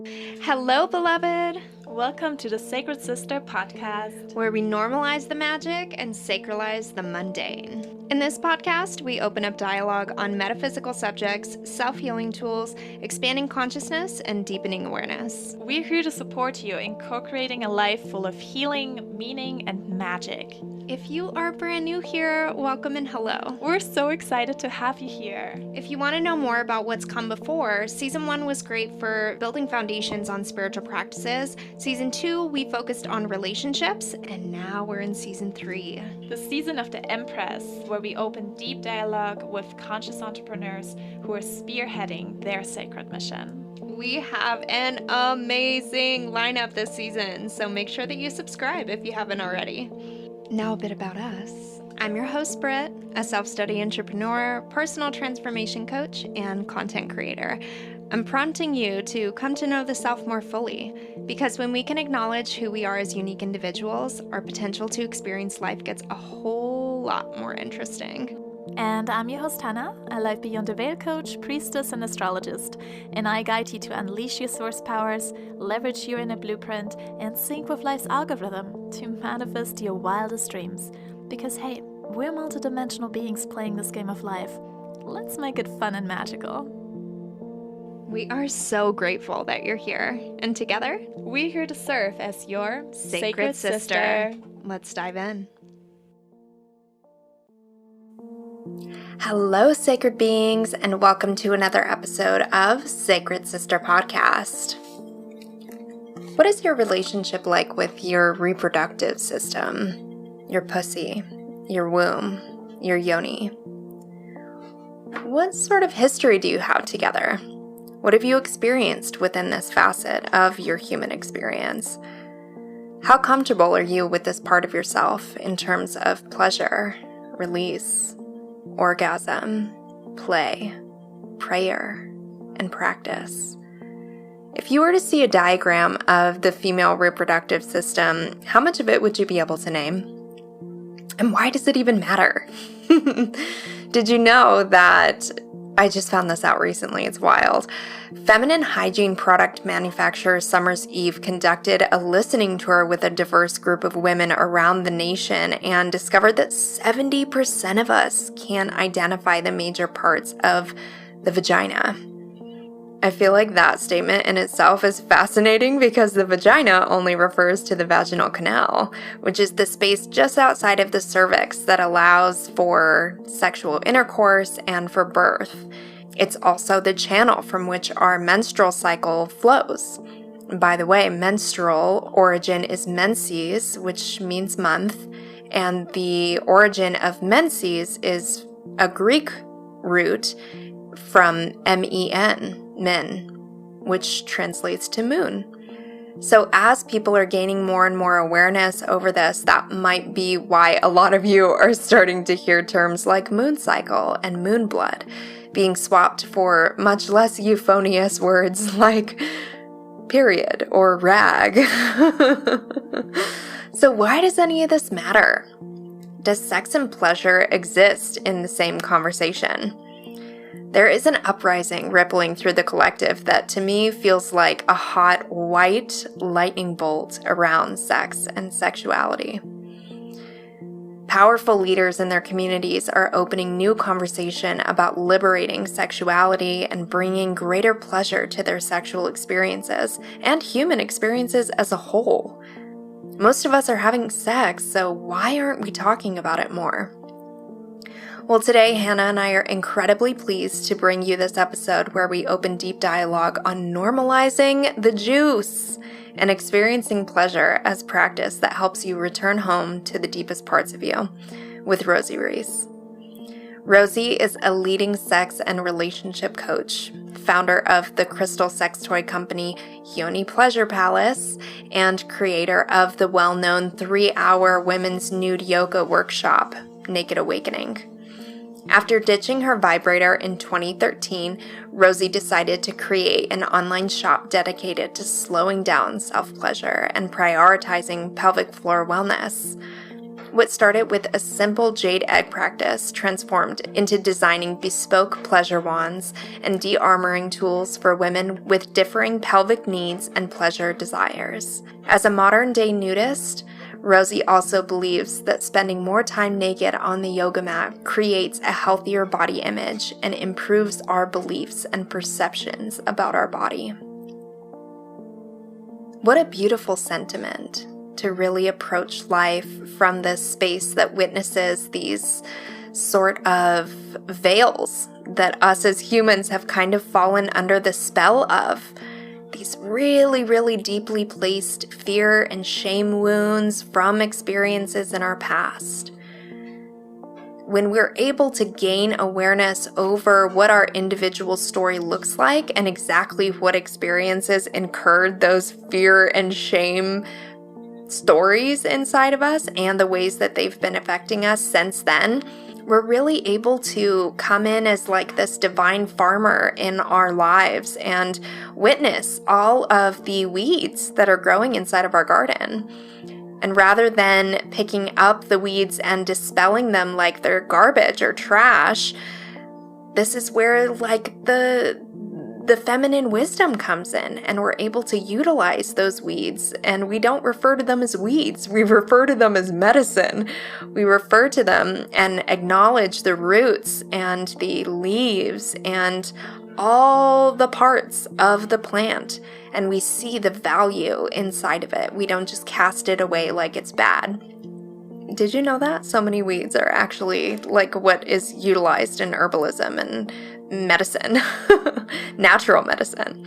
Hello, beloved, Welcome to the Sacred Sister podcast. where we normalize the magic and sacralize the mundane. In this podcast, we open up dialogue on metaphysical subjects, self-healing tools, expanding consciousness, and deepening awareness. We're here to support you in co-creating a life full of healing, meaning, and magic. If you are brand new here, welcome and hello. We're so excited to have you here. If you want to know more about what's come before, Season 1 was great for building foundations on spiritual practices. Season 2, we focused on relationships, and now we're in Season 3. The season of the Empress, where we open deep dialogue with conscious entrepreneurs who are spearheading their sacred mission. We have an amazing lineup this season, so make sure that you subscribe if you haven't already. Now a bit about us. I'm your host, Britt, a self-study entrepreneur, personal transformation coach, and content creator. I'm prompting you to come to know the self more fully, because when we can acknowledge who we are as unique individuals, our potential to experience life gets a whole lot more interesting. And I'm your host, Hanna, a life beyond the veil coach, priestess, and astrologist. And I guide you to unleash your source powers, leverage your inner blueprint, and sync with life's algorithm to manifest your wildest dreams. Because hey, we're multidimensional beings playing this game of life. Let's make it fun and magical. We are so grateful that you're here, and together, We're here to serve as your Sacred Sister. Let's dive in. Hello, sacred beings, and welcome to another episode of Sacred Sister Podcast. What is your relationship like with your reproductive system, your pussy, your womb, your yoni? What sort of history do you have together? What have you experienced within this facet of your human experience? How comfortable are you with this part of yourself in terms of pleasure, release, orgasm, play, prayer, and practice? If you were to see a diagram of the female reproductive system, how much of it would you be able to name? And why does it even matter? Did you know that, I just found this out recently, it's wild. Feminine hygiene product manufacturer Summer's Eve conducted a listening tour with a diverse group of women around the nation and discovered that 70% of us can identify the major parts of the vagina. I feel like that statement in itself is fascinating because the vagina only refers to the vaginal canal, which is the space just outside of the cervix that allows for sexual intercourse and for birth. It's also the channel from which our menstrual cycle flows. By the way, menstrual origin is menses, which means month, and the origin of menses is a Greek root from men, men, which translates to moon. So as people are gaining more and more awareness over this, that might be why a lot of you are starting to hear terms like moon cycle and moon blood being swapped for much less euphonious words like period or rag. So why does any of this matter? Does sex and pleasure exist in the same conversation? There is an uprising rippling through the collective that to me feels like a hot white lightning bolt around sex and sexuality. Powerful leaders in their communities are opening new conversation about liberating sexuality and bringing greater pleasure to their sexual experiences and human experiences as a whole. Most of us are having sex, so why aren't we talking about it more? Well, today, Hanna and I are incredibly pleased to bring you this episode where we open deep dialogue on normalizing the JUICE and experiencing pleasure as practice that helps you return home to the deepest parts of you with Rosie Rees. Rosie is a leading sex and relationship coach, founder of the crystal sex toy company Yoni Pleasure Palace, and creator of the well-known 3-hour women's nude yoga workshop, Naked Awakening. After ditching her vibrator in 2013, Rosie decided to create an online shop dedicated to slowing down self-pleasure and prioritizing pelvic floor wellness. What started with a simple jade egg practice transformed into designing bespoke pleasure wands and de-armoring tools for women with differing pelvic needs and pleasure desires. As a modern-day nudist, Rosie also believes that spending more time naked on the yoga mat creates a healthier body image and improves our beliefs and perceptions about our body. What a beautiful sentiment to really approach life from this space that witnesses these sort of veils that us as humans have kind of fallen under the spell of. These really, really deeply placed fear and shame wounds from experiences in our past. When we're able to gain awareness over what our individual story looks like and exactly what experiences incurred those fear and shame stories inside of us and the ways that they've been affecting us since then, we're really able to come in as like this divine farmer in our lives and witness all of the weeds that are growing inside of our garden. And rather than picking up the weeds and dispelling them like they're garbage or trash, this is where like the feminine wisdom comes in, and we're able to utilize those weeds. And we don't refer to them as weeds. We refer to them as medicine. We refer to them and acknowledge the roots and the leaves and all the parts of the plant. And we see the value inside of it. We don't just cast it away like it's bad. Did you know that? So many weeds are actually like what is utilized in herbalism and medicine, natural medicine.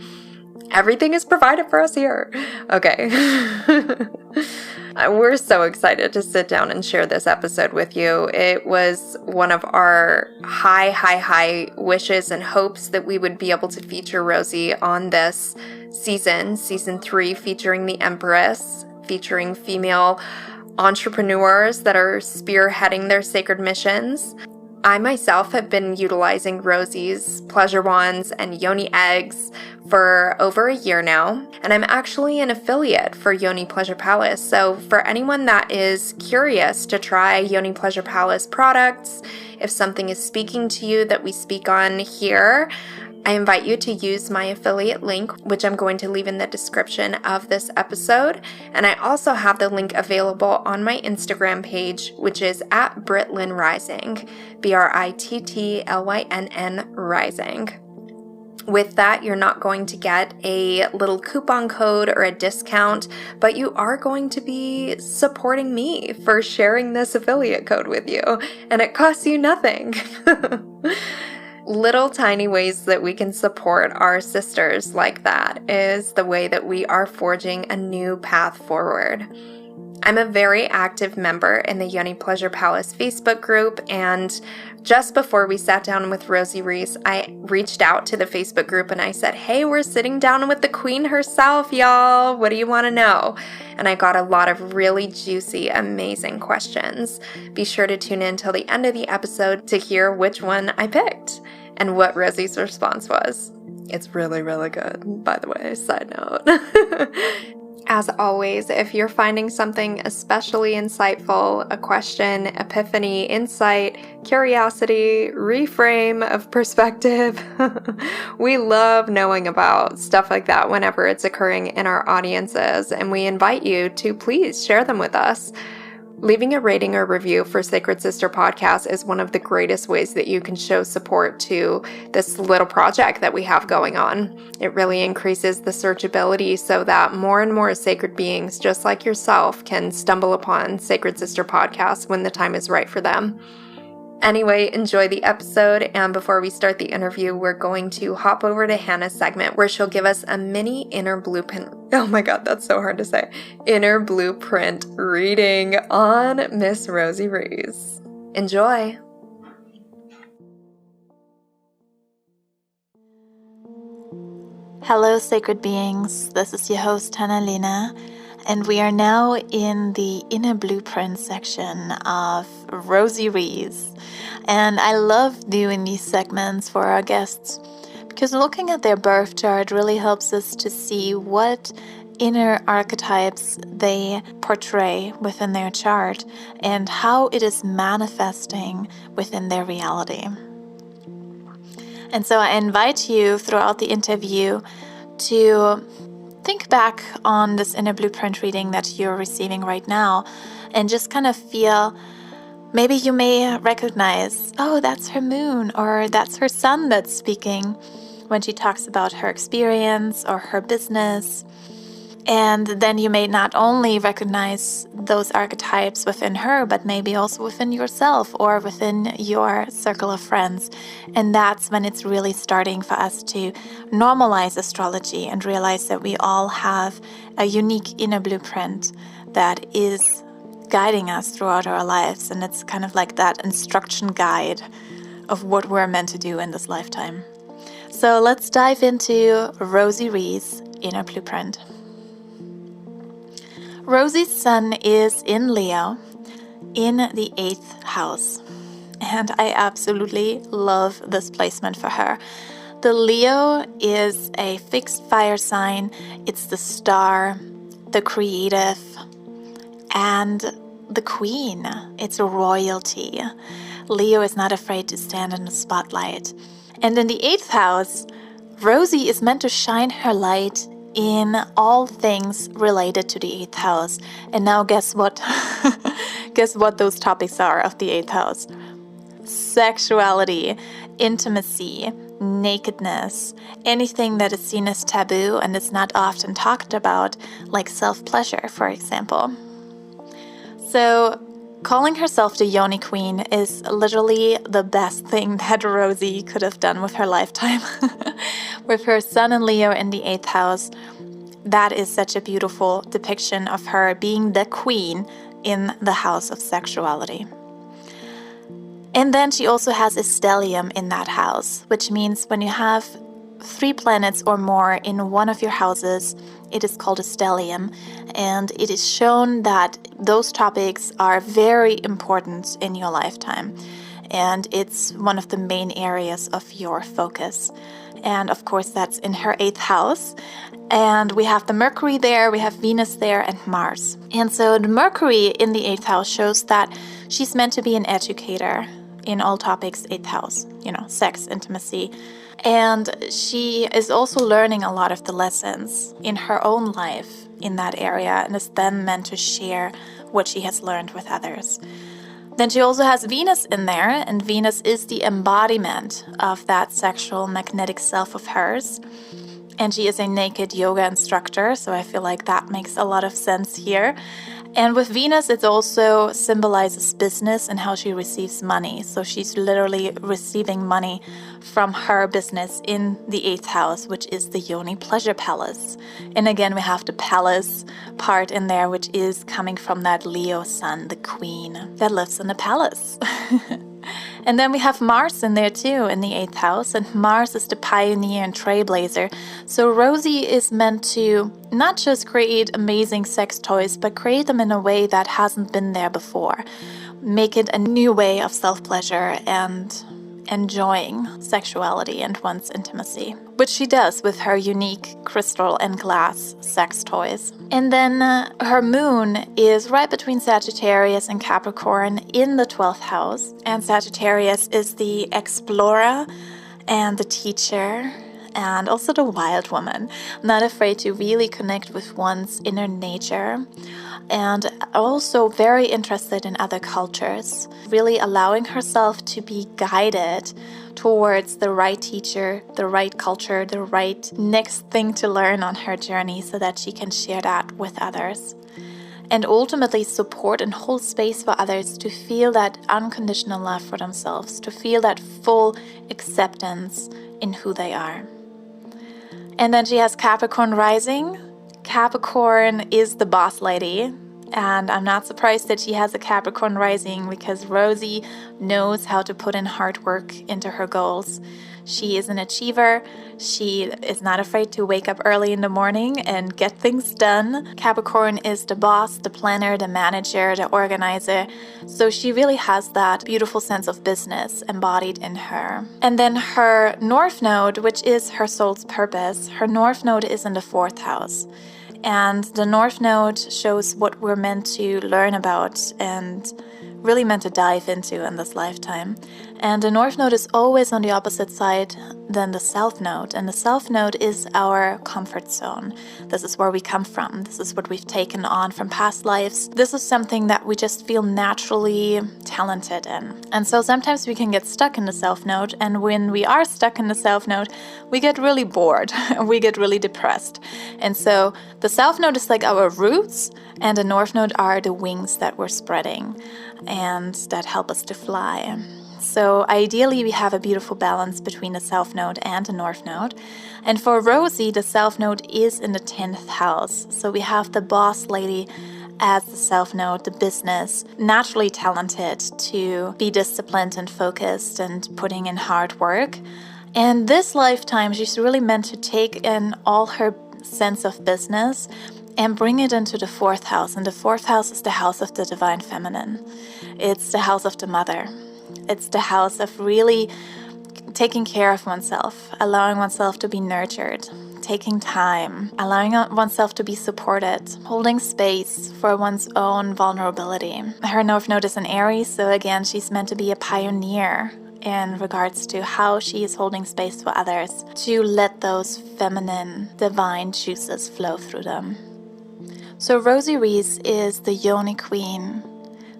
Everything is provided for us here. Okay. We're so excited to sit down and share this episode with you. It was one of our high wishes and hopes that we would be able to feature Rosie on this season 3, featuring the Empress, featuring female entrepreneurs that are spearheading their sacred missions. I myself have been utilizing Rosie's pleasure wands and Yoni eggs for over a year now, and I'm actually an affiliate for Yoni Pleasure Palace. So for anyone that is curious to try Yoni Pleasure Palace products, if something is speaking to you that we speak on here, I invite you to use my affiliate link, which I'm going to leave in the description of this episode. And I also have the link available on my Instagram page, which is at Britlyn Rising, BRITTLYNN Rising. With that, you're not going to get a little coupon code or a discount, but you are going to be supporting me for sharing this affiliate code with you, and it costs you nothing. Little tiny ways that we can support our sisters like that is the way that we are forging a new path forward. I'm a very active member in the Yoni Pleasure Palace Facebook group, and just before we sat down with Rosie Rees, I reached out to the Facebook group and I said, hey, we're sitting down with the queen herself, y'all. What do you want to know? And I got a lot of really juicy, amazing questions. Be sure to tune in till the end of the episode to hear which one I picked and what Rosie's response was. It's really, really good, by the way, side note. As always, if you're finding something especially insightful, a question, epiphany, insight, curiosity, reframe of perspective, we love knowing about stuff like that whenever it's occurring in our audiences, and we invite you to please share them with us. Leaving a rating or review for Sacred Sister Podcast is one of the greatest ways that you can show support to this little project that we have going on. It really increases the searchability so that more and more sacred beings just like yourself can stumble upon Sacred Sister Podcast when the time is right for them. Anyway, enjoy the episode, and before we start the interview, we're going to hop over to Hanna's segment where she'll give us a mini inner blueprint. Oh my god, that's so hard to say. Inner blueprint reading on Miss Rosie Rees. Enjoy! Hello, sacred beings. This is your host, Hanna, and we are now in the inner blueprint section of Rosie Rees. And I love doing these segments for our guests because looking at their birth chart really helps us to see what inner archetypes they portray within their chart and how it is manifesting within their reality. And so I invite you throughout the interview to think back on this inner blueprint reading that you're receiving right now and just kind of feel, maybe you may recognize, oh, that's her moon, or that's her sun that's speaking when she talks about her experience or her business. And then you may not only recognize those archetypes within her, but maybe also within yourself or within your circle of friends. And that's when it's really starting for us to normalize astrology and realize that we all have a unique inner blueprint that is guiding us throughout our lives. And it's kind of like that instruction guide of what we're meant to do in this lifetime. So let's dive into Rosie Rees' inner blueprint. Rosie's sun is in Leo, in the 8th house, and I absolutely love this placement for her. The Leo is a fixed fire sign. It's the star, the creative, and the queen. It's royalty. Leo is not afraid to stand in the spotlight. And in the 8th house, Rosie is meant to shine her light in all things related to the 8th house. And now guess what? Guess what those topics are of the 8th house? Sexuality, intimacy, nakedness, anything that is seen as taboo and is not often talked about, like self-pleasure, for example. So calling herself the Yoni queen is literally the best thing that Rosie could have done with her lifetime. With her sun and Leo in the 8th house, that is such a beautiful depiction of her being the queen in the house of sexuality. And then she also has a stellium in that house, which means when you have 3 planets or more in one of your houses, it is called a stellium, and it is shown that those topics are very important in your lifetime, and it's one of the main areas of your focus. And of course, that's in her 8th house. And we have the Mercury there, we have Venus there, and Mars. And so the Mercury in the 8th house shows that she's meant to be an educator in all topics, 8th house, sex, intimacy. And she is also learning a lot of the lessons in her own life in that area and is then meant to share what she has learned with others. Then she also has Venus in there, and Venus is the embodiment of that sexual magnetic self of hers. And she is a naked yoga instructor, so I feel like that makes a lot of sense here. And with Venus, it also symbolizes business and how she receives money. So she's literally receiving money from her business in the 8th house, which is the Yoni pleasure palace. And again, we have the palace part in there, which is coming from that Leo sun, the queen that lives in the palace. And then we have Mars in there too, in the 8th house, and Mars is the pioneer and trailblazer. So Rosie is meant to not just create amazing sex toys, but create them in a way that hasn't been there before. Make it a new way of self-pleasure and enjoying sexuality and one's intimacy, which she does with her unique crystal and glass sex toys. And then her moon is right between Sagittarius and Capricorn in the 12th house. And Sagittarius is the explorer and the teacher and also the wild woman, not afraid to really connect with one's inner nature, and also very interested in other cultures, really allowing herself to be guided towards the right teacher, the right culture, the right next thing to learn on her journey so that she can share that with others. And ultimately support and hold space for others to feel that unconditional love for themselves, to feel that full acceptance in who they are. And then she has Capricorn rising. Capricorn is the boss lady, and I'm not surprised that she has a Capricorn rising because Rosie knows how to put in hard work into her goals. She is an achiever. She is not afraid to wake up early in the morning and get things done. Capricorn is the boss, the planner, the manager, the organizer. So she really has that beautiful sense of business embodied in her. And then her North Node, which is her soul's purpose, her North Node is in the 4th house. And the North Node shows what we're meant to learn about and really meant to dive into in this lifetime. And the North Node is always on the opposite side than the South Node. And the South Node is our comfort zone. This is where we come from. This is what we've taken on from past lives. This is something that we just feel naturally talented in. And so sometimes we can get stuck in the South Node. And when we are stuck in the South Node, we get really bored. We get really depressed. And so the South Node is like our roots, and the North Node are the wings that we're spreading and that help us to fly. So ideally, we have a beautiful balance between the South Node and the North Node. And for Rosie, the South Node is in the 10th house. So we have the boss lady as the South Node, the business, naturally talented to be disciplined and focused and putting in hard work. And this lifetime, she's really meant to take in all her sense of business and bring it into the 4th house. And the 4th house is the house of the divine feminine. It's the house of the mother. It's the house of really taking care of oneself, allowing oneself to be nurtured, taking time, allowing oneself to be supported, holding space for one's own vulnerability. Her North Node is in Aries, so again, she's meant to be a pioneer in regards to how she is holding space for others, to let those feminine, divine juices flow through them. So Rosie Rees is the Yoni queen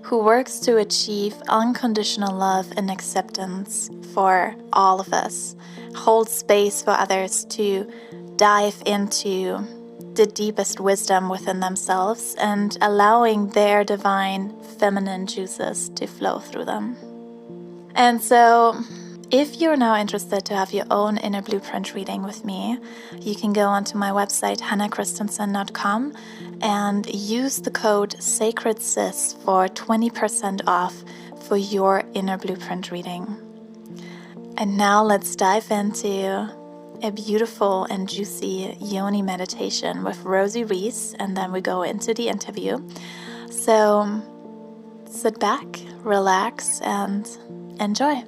who works to achieve unconditional love and acceptance for all of us, hold space for others to dive into the deepest wisdom within themselves and allowing their divine feminine juices to flow through them. And so if you're now interested to have your own inner blueprint reading with me, you can go onto my website, hannahchristensen.com, and use the code SACREDSIS for 20% off for your inner blueprint reading. And now let's dive into a beautiful and juicy Yoni meditation with Rosie Rees, and then we go into the interview. So sit back, relax, and enjoy.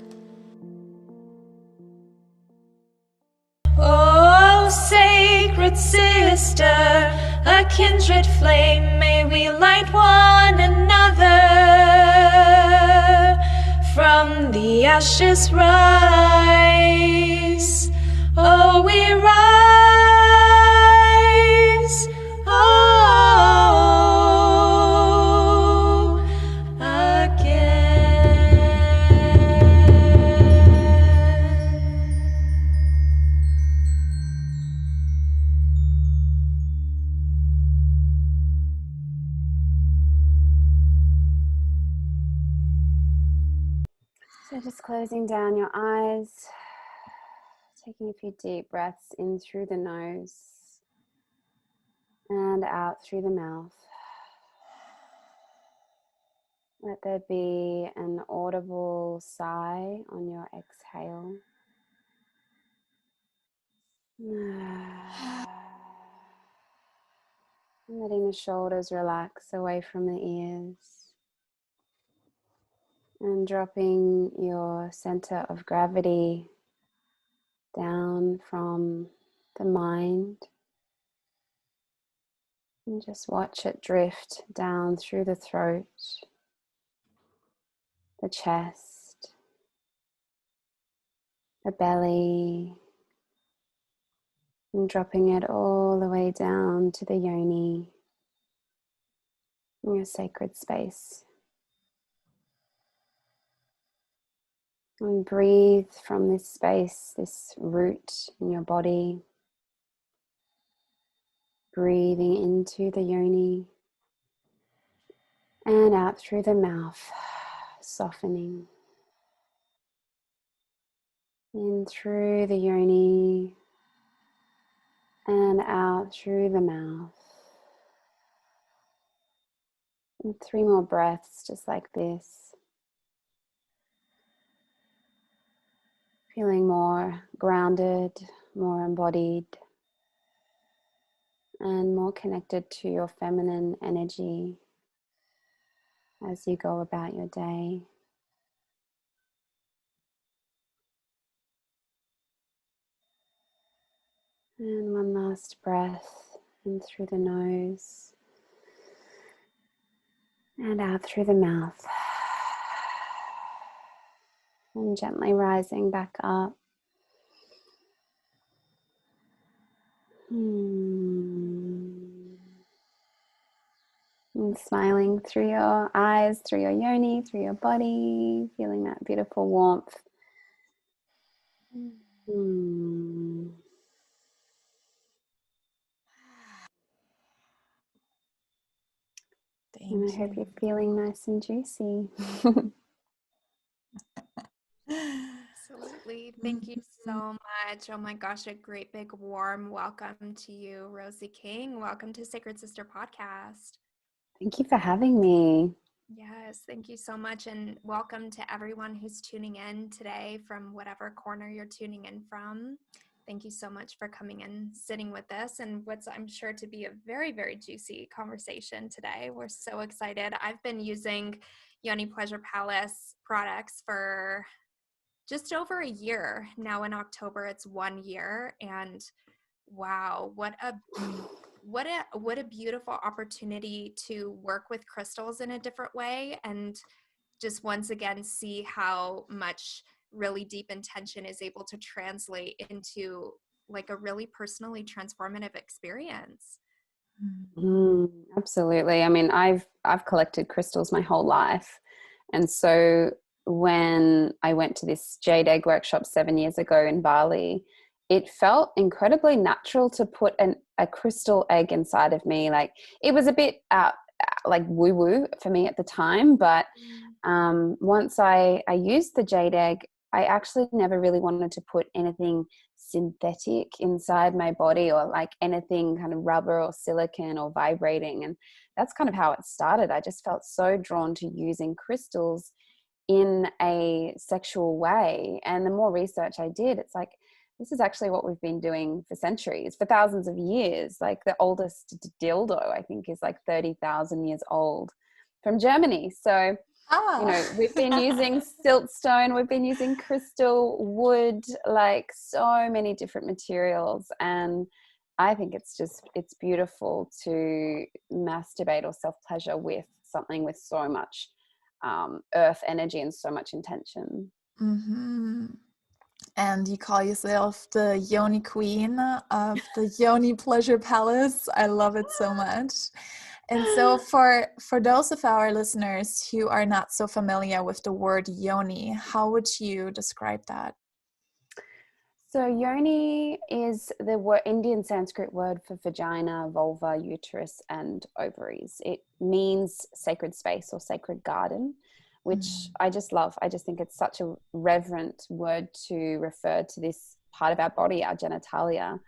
Oh, sacred sister, a kindred flame, may we light one another. From the ashes rise, oh, we rise, oh, again. So just closing down your eyes, taking a few deep breaths in through the nose and out through the mouth. Let there be an audible sigh on your exhale. Letting the shoulders relax away from the ears. And dropping your center of gravity down from the mind. And just watch it drift down through the throat, the chest, the belly, and dropping it all the way down to the yoni, your sacred space. And breathe from this space, this root in your body. Breathing into the yoni and out through the mouth, softening. In through the yoni and out through the mouth. And 3 more breaths just like this. feeling more grounded, more embodied, and more connected to your feminine energy as you go about your day. And one last breath in through the nose and out through the mouth. And gently rising back up. And smiling through your eyes, through your yoni, through your body, feeling that beautiful warmth. And I hope you're feeling nice and juicy. Absolutely. Thank you so much. Oh my gosh, a great big warm welcome to you, Rosie King. Welcome to Sacred Sister Podcast. Thank you for having me. Yes, thank you so much. And welcome to everyone who's tuning in today from whatever corner you're tuning in from. Thank you so much for coming and sitting with us and what's I'm sure to be a very, very juicy conversation today. We're so excited. I've been using Yoni Pleasure Palace products for just over a year. Now in October, it's 1 year. And wow, what a beautiful opportunity to work with crystals in a different way. And just once again, see how much really deep intention is able to translate into like a really personally transformative experience. Absolutely. I mean, I've collected crystals my whole life. And so when I went to this jade egg workshop 7 years ago in Bali, it felt incredibly natural to put a crystal egg inside of me. Like, it was a bit like woo-woo for me at the time, but once I used the jade egg, I actually never really wanted to put anything synthetic inside my body or like anything kind of rubber or silicone or vibrating. And that's kind of how it started. I just felt so drawn to using crystals in a sexual way. And the more research I did, it's like, this is actually what we've been doing for centuries, for thousands of years. Like the oldest dildo, I think, is like 30,000 years old from Germany. So, you know, we've been using siltstone, we've been using crystal, wood, like so many different materials. And I think it's beautiful to masturbate or self-pleasure with something with so much earth energy and so much intention. Mm-hmm. And you call yourself the Yoni Queen of the Yoni Pleasure Palace. I love it so much. And so for those of our listeners who are not so familiar with the word yoni, how would you describe that? So yoni is the Indian Sanskrit word for vagina, vulva, uterus, and ovaries. It means sacred space or sacred garden, which I just love. I just think it's such a reverent word to refer to this part of our body, our genitalia.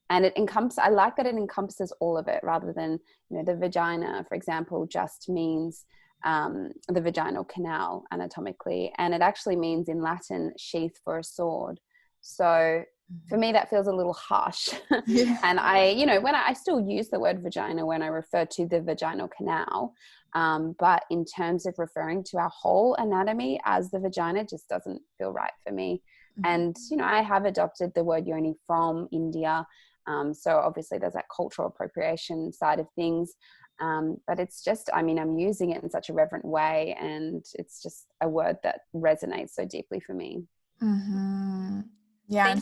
And I like that it encompasses all of it rather than, you know, the vagina, for example, just means the vaginal canal anatomically. And it actually means in Latin, sheath for a sword. So for me, that feels a little harsh. Yeah. And I still use the word vagina when I refer to the vaginal canal. But in terms of referring to our whole anatomy as the vagina, just doesn't feel right for me. And, I have adopted the word yoni from India. So obviously there's that cultural appropriation side of things. But it's just, I'm using it in such a reverent way, and it's just a word that resonates so deeply for me. Mm-hmm. Yeah. And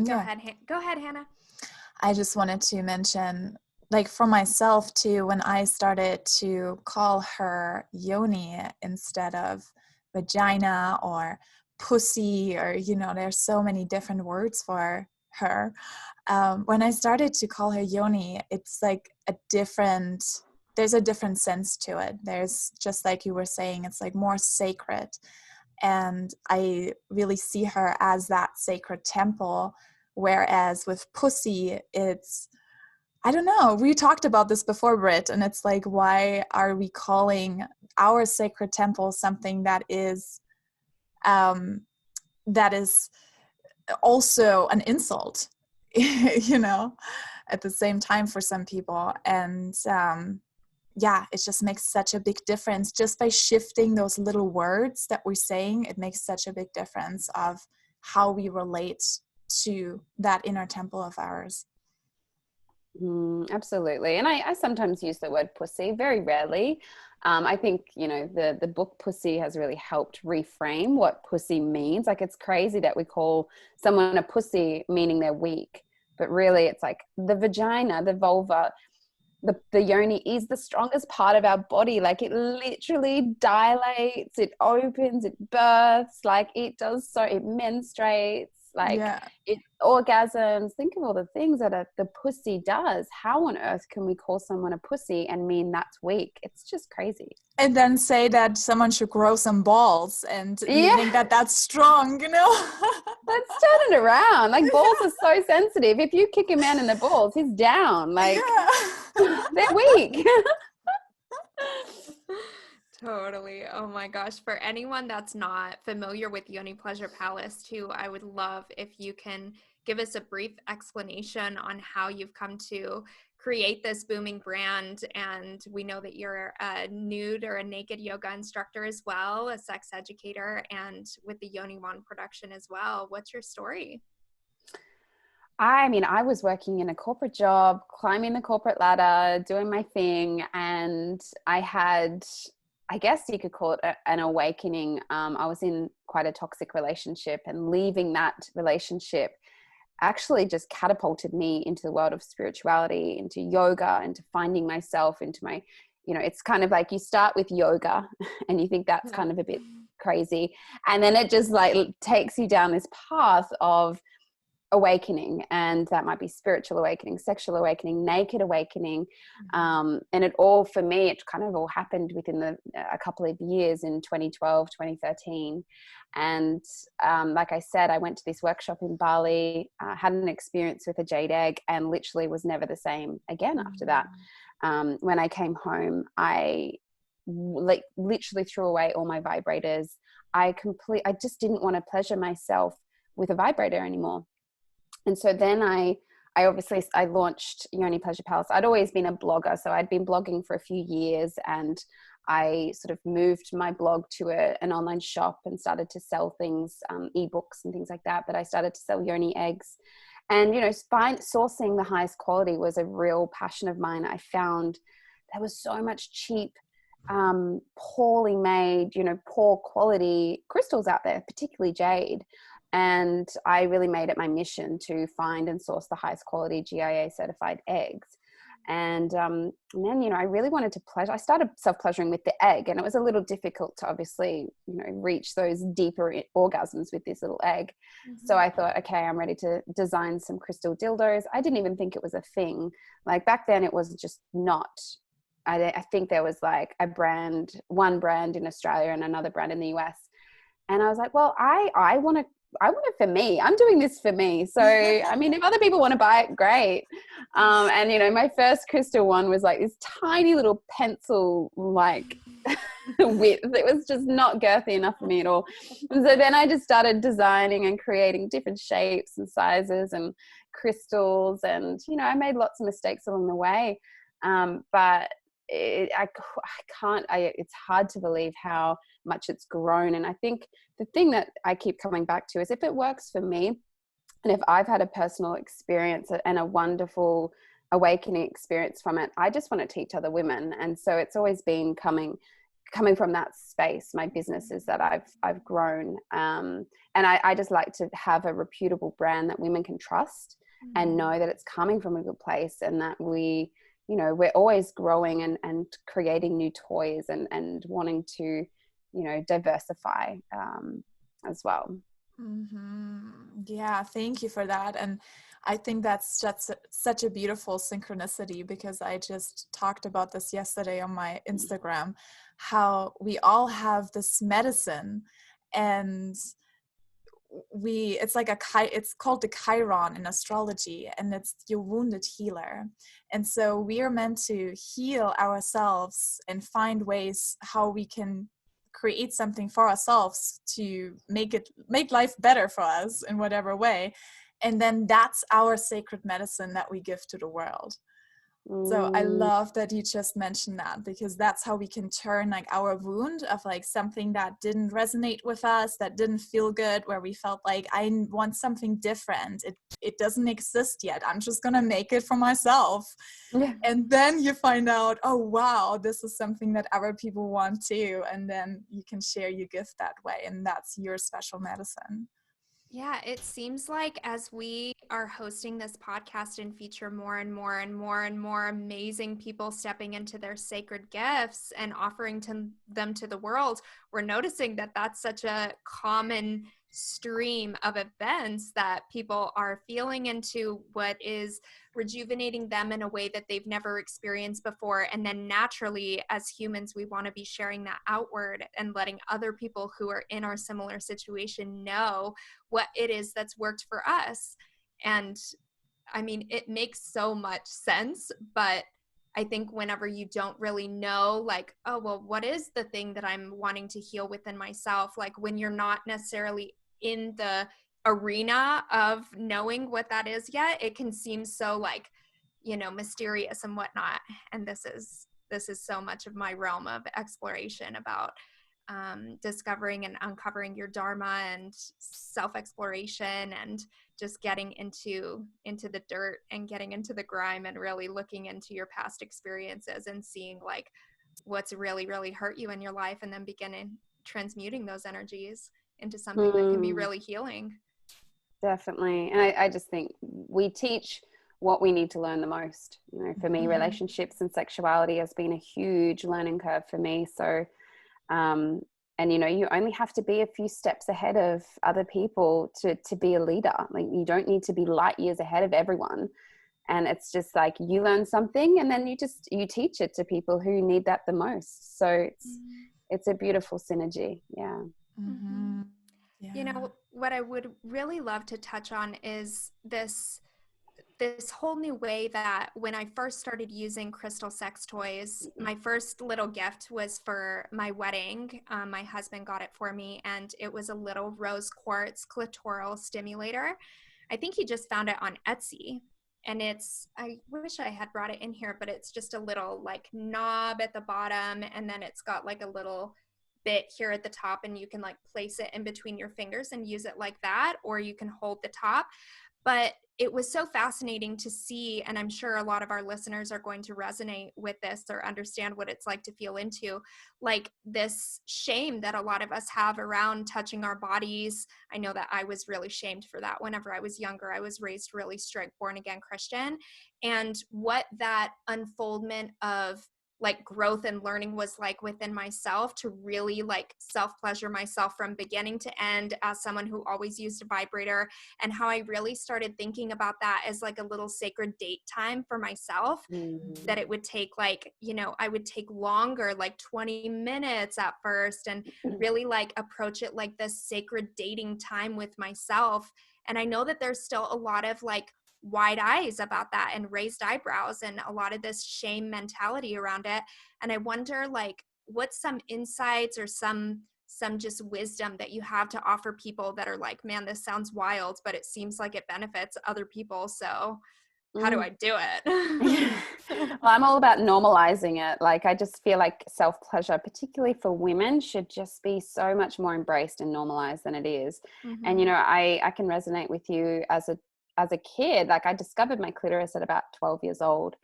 Go ahead, Hannah. I just wanted to mention, like, for myself too, when I started to call her Yoni instead of vagina or pussy, or, there's so many different words for her. When I started to call her Yoni, it's like there's a different sense to it. There's, just like you were saying, it's like more sacred. And I really see her as that sacred temple. Whereas with pussy, it's, I don't know, we talked about this before, Britt, and it's like, why are we calling our sacred temple something that is also an insult, you know, at the same time for some people. And it just makes such a big difference. Just by shifting those little words that we're saying, it makes such a big difference of how we relate to that inner temple of ours. Absolutely. And I sometimes use the word pussy, very rarely. I think, you know, the book Pussy has really helped reframe what pussy means. Like, it's crazy that we call someone a pussy meaning they're weak, but really it's like the vagina, the vulva, the yoni is the strongest part of our body. Like, it literally dilates, it opens, it births, like it does, so it menstruates, like it orgasms. Think of all the things that the pussy does. How on earth can we call someone a pussy and mean that's weak? It's just crazy. And then say that someone should grow some balls and meaning that that's strong, you know? Let's turn it around. Like, balls are so sensitive. If you kick a man in the balls, he's down. Like, they're weak. Totally. Oh my gosh. For anyone that's not familiar with Yoni Pleasure Palace too, I would love if you can give us a brief explanation on how you've come to create this booming brand. And we know that you're a nude or a naked yoga instructor as well, a sex educator, and with the Yoni One production as well. What's your story? I mean, I was working in a corporate job, climbing the corporate ladder, doing my thing, and I had, I guess you could call it an awakening. I was in quite a toxic relationship, and leaving that relationship actually just catapulted me into the world of spirituality, into yoga, into finding myself, into my, you know, it's kind of like you start with yoga and you think that's kind of a bit crazy. And then it just like takes you down this path of awakening, and that might be spiritual awakening, sexual awakening, naked awakening, and it all, for me, it kind of all happened within a couple of years in 2012, 2013. And like I said, I went to this workshop in Bali, had an experience with a jade egg, and literally was never the same again after that. When I came home, I like literally threw away all my vibrators. I just didn't want to pleasure myself with a vibrator anymore. And so then I launched Yoni Pleasure Palace. I'd always been a blogger, so I'd been blogging for a few years, and I sort of moved my blog to an online shop and started to sell things, ebooks and things like that. But I started to sell Yoni eggs, and, you know, sourcing the highest quality was a real passion of mine. I found there was so much cheap, poorly made, you know, poor quality crystals out there, particularly jade. And I really made it my mission to find and source the highest quality GIA certified eggs. And then, you know, I really wanted to pleasure. I started self-pleasuring with the egg, and it was a little difficult to obviously, you know, reach those deeper orgasms with this little egg. So I thought, okay, I'm ready to design some crystal dildos. I didn't even think it was a thing. Like, back then it was just not. I think there was like one brand in Australia and another brand in the US. And I was like, well, I want it for me. I'm doing this for me. So, I mean, if other people want to buy it, great. And, you know, my first crystal one was like this tiny little pencil, like width. It was just not girthy enough for me at all. And so then I just started designing and creating different shapes and sizes and crystals. And, you know, I made lots of mistakes along the way. But it's hard to believe how much it's grown. And I think the thing that I keep coming back to is, if it works for me, and if I've had a personal experience and a wonderful awakening experience from it, I just want to teach other women. And so it's always been coming from that space, my businesses that I've grown. And I just like to have a reputable brand that women can trust and know that it's coming from a good place, and that we, you know, we're always growing and creating new toys and wanting to, you know, diversify as well. Yeah, thank you for that. And I think that's such a beautiful synchronicity, because I just talked about this yesterday on my Instagram, how we all have this medicine, and it's called the Chiron in astrology, and it's your wounded healer. And so we are meant to heal ourselves and find ways how we can create something for ourselves to make life better for us in whatever way. And then that's our sacred medicine that we give to the world. So I love that you just mentioned that, because that's how we can turn like our wound of like something that didn't resonate with us, that didn't feel good, where we felt like I want something different. It doesn't exist yet. I'm just going to make it for myself. Yeah. And then you find out, oh, wow, this is something that other people want too. And then you can share your gift that way. And that's your special medicine. Yeah, it seems like as we are hosting this podcast and feature more and more and more and more amazing people stepping into their sacred gifts and offering them to the world, we're noticing that that's such a common stream of events that people are feeling into what is rejuvenating them in a way that they've never experienced before. And then naturally, as humans, we want to be sharing that outward and letting other people who are in our similar situation know what it is that's worked for us. And I mean, it makes so much sense, but I think whenever you don't really know, like, oh, well, what is the thing that I'm wanting to heal within myself? Like when you're not necessarily in the arena of knowing what that is yet, it can seem so like, you know, mysterious and whatnot. And this is so much of my realm of exploration about discovering and uncovering your dharma and self-exploration and just getting into the dirt and getting into the grime and really looking into your past experiences and seeing like what's really, really hurt you in your life, and then beginning transmuting those energies into something that can be really healing. Definitely. And I just think we teach what we need to learn the most. You know, for me, relationships and sexuality has been a huge learning curve for me. So, and you know, you only have to be a few steps ahead of other people to be a leader. Like you don't need to be light years ahead of everyone. And it's just like you learn something and then you teach it to people who need that the most. So it's a beautiful synergy. Yeah. Mm-hmm. Yeah. You know, what I would really love to touch on is this whole new way that when I first started using crystal sex toys, my first little gift was for my wedding. My husband got it for me, and it was a little rose quartz clitoral stimulator. I think he just found it on Etsy, and I wish I had brought it in here, but it's just a little like knob at the bottom, and then it's got like a little bit here at the top, and you can like place it in between your fingers and use it like that, or you can hold the top. But it was so fascinating to see, and I'm sure a lot of our listeners are going to resonate with this or understand what it's like to feel into, like this shame that a lot of us have around touching our bodies. I know that I was really shamed for that whenever I was younger. I was raised really strict, born again Christian, and what that unfoldment of like growth and learning was like within myself to really like self-pleasure myself from beginning to end as someone who always used a vibrator, and how I really started thinking about that as like a little sacred date time for myself, that it would take like, you know, I would take longer, like 20 minutes at first, and really like approach it like this sacred dating time with myself. And I know that there's still a lot of like wide eyes about that and raised eyebrows and a lot of this shame mentality around it. And I wonder like what's some insights or some just wisdom that you have to offer people that are like, man, this sounds wild, but it seems like it benefits other people. So how do I do it? Well, I'm all about normalizing it. Like, I just feel like self-pleasure, particularly for women, should just be so much more embraced and normalized than it is. And, you know, I can resonate with you as a kid. Like, I discovered my clitoris at about 12 years old.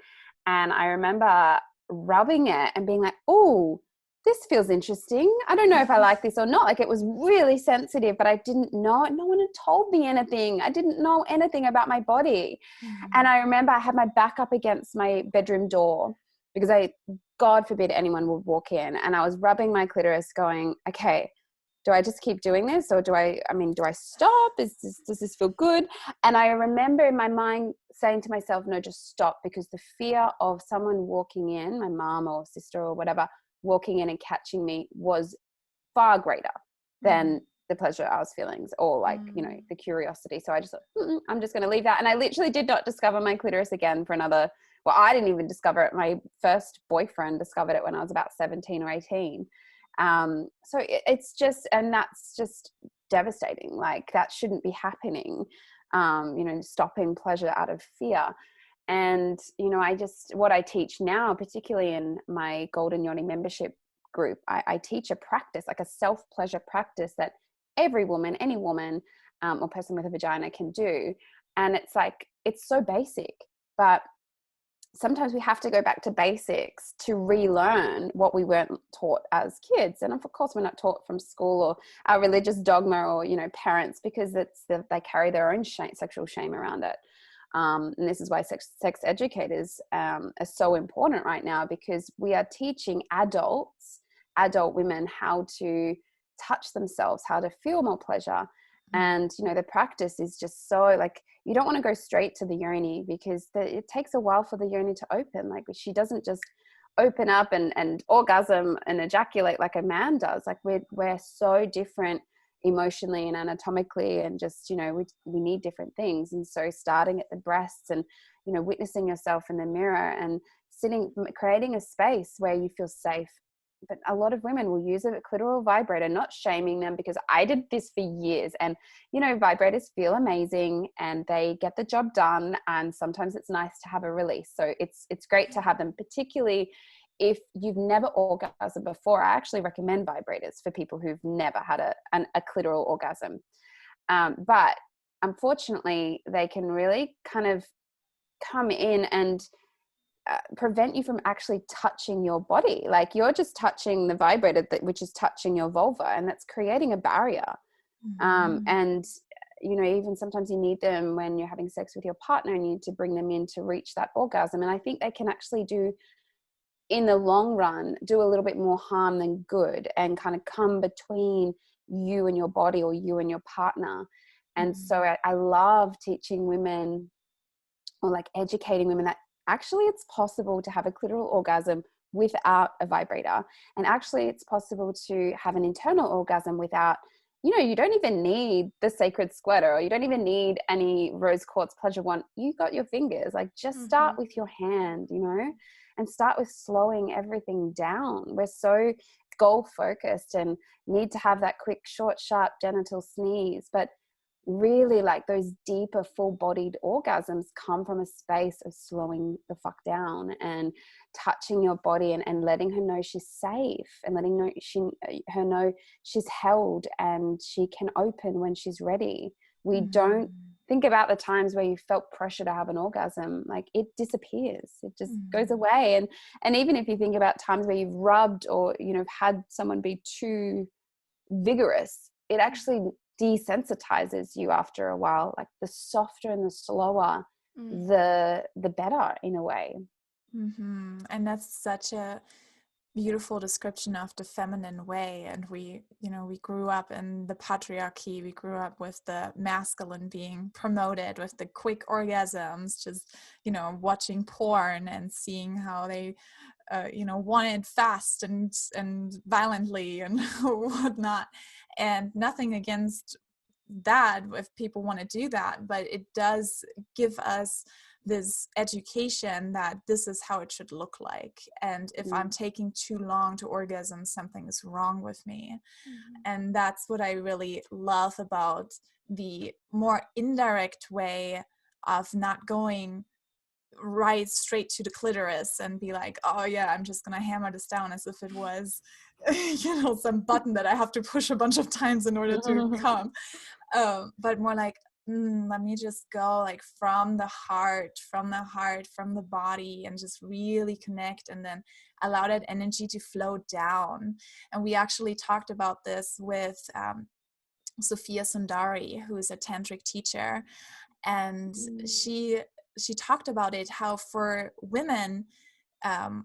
And I remember rubbing it and being like, oh, this feels interesting. I don't know if I like this or not. Like, it was really sensitive, but I didn't know. No one had told me anything. I didn't know anything about my body. And I remember I had my back up against my bedroom door because God forbid anyone would walk in. And I was rubbing my clitoris going, okay, do I just keep doing this? Or do I stop? Does this feel good? And I remember in my mind saying to myself, no, just stop, because the fear of someone walking in, my mom or sister or whatever, walking in and catching me was far greater than the pleasure I was feeling, or like, you know, the curiosity. So I just thought, I'm just going to leave that. And I literally did not discover my clitoris again for another, well, I didn't even discover it. My first boyfriend discovered it when I was about 17 or 18. So it's just, and that's just devastating. Like, that shouldn't be happening. Stopping pleasure out of fear. And, what I teach now, particularly in my Golden Yoni membership group, I teach a practice, like a self-pleasure practice that every woman, any woman or person with a vagina can do. And it's like, it's so basic, but sometimes we have to go back to basics to relearn what we weren't taught as kids. And of course, we're not taught from school or our religious dogma or, parents, because they carry their own sexual shame around it. And this is why sex educators are so important right now, because we are teaching adult women how to touch themselves, how to feel more pleasure. And, the practice is just so, like, you don't want to go straight to the yoni, because it takes a while for the yoni to open. Like, she doesn't just open up and orgasm and ejaculate like a man does. Like, we're so different emotionally and anatomically, and just, we need different things. And so starting at the breasts and, witnessing yourself in the mirror and creating a space where you feel safe. But a lot of women will use a clitoral vibrator, not shaming them, because I did this for years. And, vibrators feel amazing and they get the job done. And sometimes it's nice to have a release. So it's great to have them, particularly if you've never orgasmed before. I actually recommend vibrators for people who've never had a clitoral orgasm. But unfortunately, they can really kind of come in and prevent you from actually touching your body. Like, you're just touching the vibrator, which is touching your vulva, and that's creating a barrier. And even sometimes you need them when you're having sex with your partner, and you need to bring them in to reach that orgasm. And I think they can actually in the long run, do a little bit more harm than good, and kind of come between you and your body, or you and your partner. And so I love teaching women, or like educating women, that actually it's possible to have a clitoral orgasm without a vibrator. And actually it's possible to have an internal orgasm without, you don't even need the sacred squirter, or you don't even need any rose quartz pleasure wand. You got your fingers. Like, just start with your hand, and start with slowing everything down. We're so goal focused and need to have that quick, short, sharp genital sneeze. But really, like, those deeper, full-bodied orgasms come from a space of slowing the fuck down and touching your body, and letting her know she's safe, and letting her know she's held and she can open when she's ready. We don't think about the times where you felt pressure to have an orgasm. Like, it disappears. It just goes away. And even if you think about times where you've rubbed or, had someone be too vigorous, it actually desensitizes you after a while. Like, the softer and the slower, the better, in a way. And that's such a beautiful description of the feminine way. And we grew up in the patriarchy. We grew up with the masculine being promoted, with the quick orgasms, just, watching porn and seeing how they want it fast and violently and whatnot. And nothing against that if people want to do that, but it does give us this education that this is how it should look like. And if I'm taking too long to orgasm, something is wrong with me. And that's what I really love about the more indirect way of not going right straight to the clitoris and be like, oh yeah, I'm just gonna hammer this down as if it was some button that I have to push a bunch of times in order to come, but more like, let me just go like from the heart, from the body, and just really connect, and then allow that energy to flow down. And we actually talked about this with Sophia Sundari, who is a tantric teacher, and she talked about it, how for women,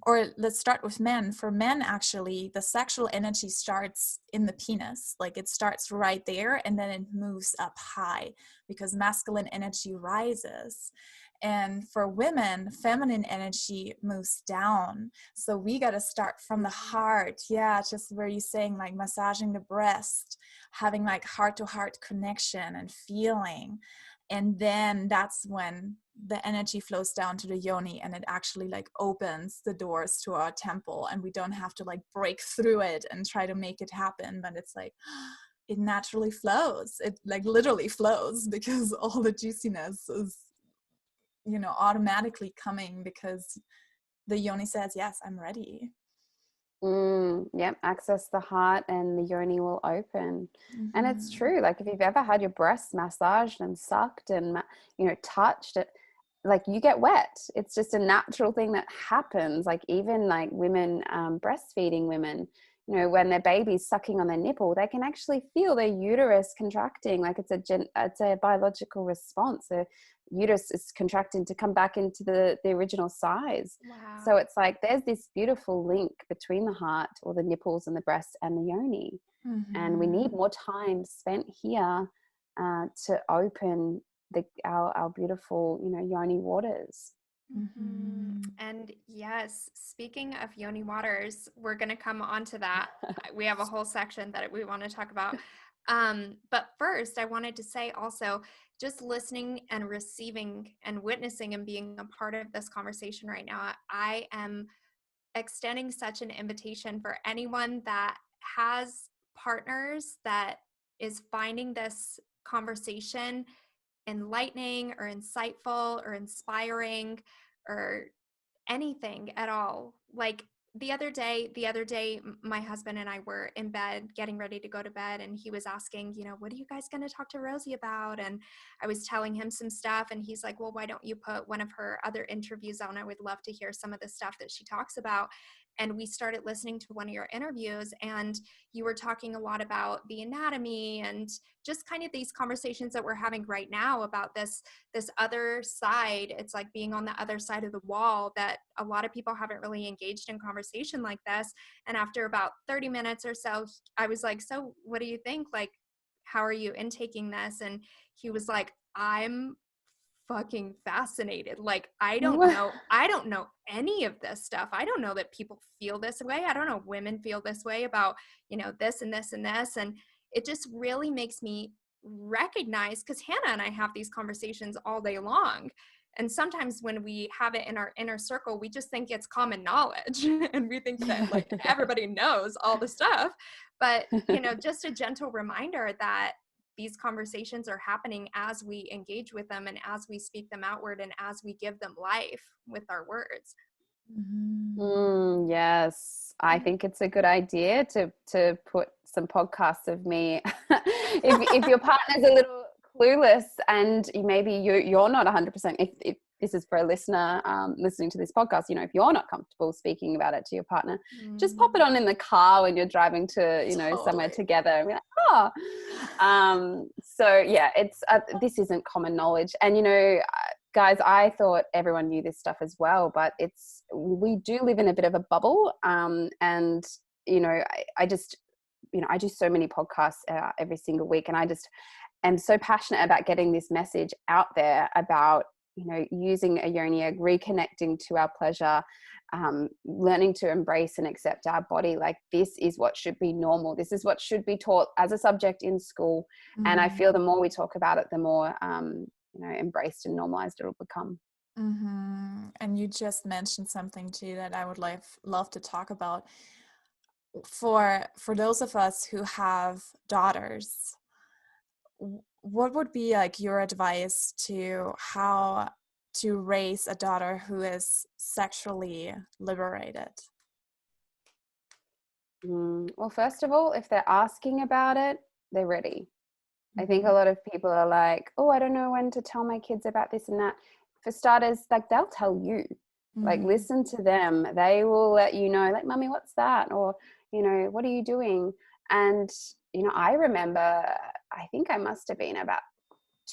or let's start with men. For men, actually, the sexual energy starts in the penis. Like, it starts right there, and then it moves up high, because masculine energy rises. And for women, feminine energy moves down. So we got to start from the heart. Yeah, just where you're saying, like, massaging the breast, having like heart-to-heart connection and feeling. And then that's when the energy flows down to the yoni, and it actually like opens the doors to our temple, and we don't have to like break through it and try to make it happen, but it's like it naturally flows. It like literally flows because all the juiciness is, you know, automatically coming because the yoni says, yes, I'm ready. Yep, access the heart and the yoni will open. And it's Mm-hmm. true, like if you've ever had your breasts massaged and sucked and, you know, touched it, like you get wet. It's just a natural thing that happens. Like even like women, breastfeeding women, you know, when their baby's sucking on their nipple, they can actually feel their uterus contracting. Like it's a biological response. The uterus is contracting to come back into the original size. Wow. So it's like there's this beautiful link between the heart or the nipples and the breast and the yoni. Mm-hmm. And we need more time spent here to open our beautiful, you know, yoni waters. Mm-hmm. And yes, speaking of yoni waters, we're going to come on to that. We have a whole section that we want to talk about. But first, I wanted to say also, just listening and receiving and witnessing and being a part of this conversation right now, I am extending such an invitation for anyone that has partners that is finding this conversation enlightening or insightful or inspiring or anything at all. Like the other day, my husband and I were in bed getting ready to go to bed, and he was asking, you know, what are you guys going to talk to Rosie about? And I was telling him some stuff, and he's like, well, why don't you put one of her other interviews on? I would love to hear some of the stuff that she talks about. And we started listening to one of your interviews, and you were talking a lot about the anatomy and just kind of these conversations that we're having right now about this other side. It's like being on the other side of the wall, that a lot of people haven't really engaged in conversation like this. And after about 30 minutes or so, I was like, so what do you think? Like, how are you intaking this? And he was like, I'm fucking fascinated. Like, I don't know any of this stuff. I don't know that people feel this way. I don't know women feel this way about, you know, this and this and this. And it just really makes me recognize, because Hanna and I have these conversations all day long. And sometimes when we have it in our inner circle, we just think it's common knowledge and we think that like everybody knows all the stuff. But, you know, just a gentle reminder that these conversations are happening as we engage with them and as we speak them outward and as we give them life with our words. Yes, I think it's a good idea to put some podcasts of me. if your partner's a little clueless and maybe you're not 100%, if this is for a listener listening to this podcast, you know, if you're not comfortable speaking about it to your partner, just pop it on in the car when you're driving to, you know, somewhere together and be like, so yeah, it's this isn't common knowledge. And, you know, guys, I thought everyone knew this stuff as well, but we do live in a bit of a bubble. And, you know, I just, you know, I do so many podcasts every single week, and I just am so passionate about getting this message out there about, you know, using a yoni egg, reconnecting to our pleasure, learning to embrace and accept our body. Like, this is what should be normal. This is what should be taught as a subject in school. And I feel the more we talk about it, the more, you know, embraced and normalized it will become. And you just mentioned something too that I would love to talk about. For those of us who have daughters, what would be like your advice to how to raise a daughter who is sexually liberated? Well, first of all, if they're asking about it, they're ready. I think a lot of people are like, oh, I don't know when to tell my kids about this and that. For starters, like, they'll tell you. Like, listen to them. They will let you know, like, Mummy, what's that? Or, you know, what are you doing? And, you know, I remember, I think I must have been about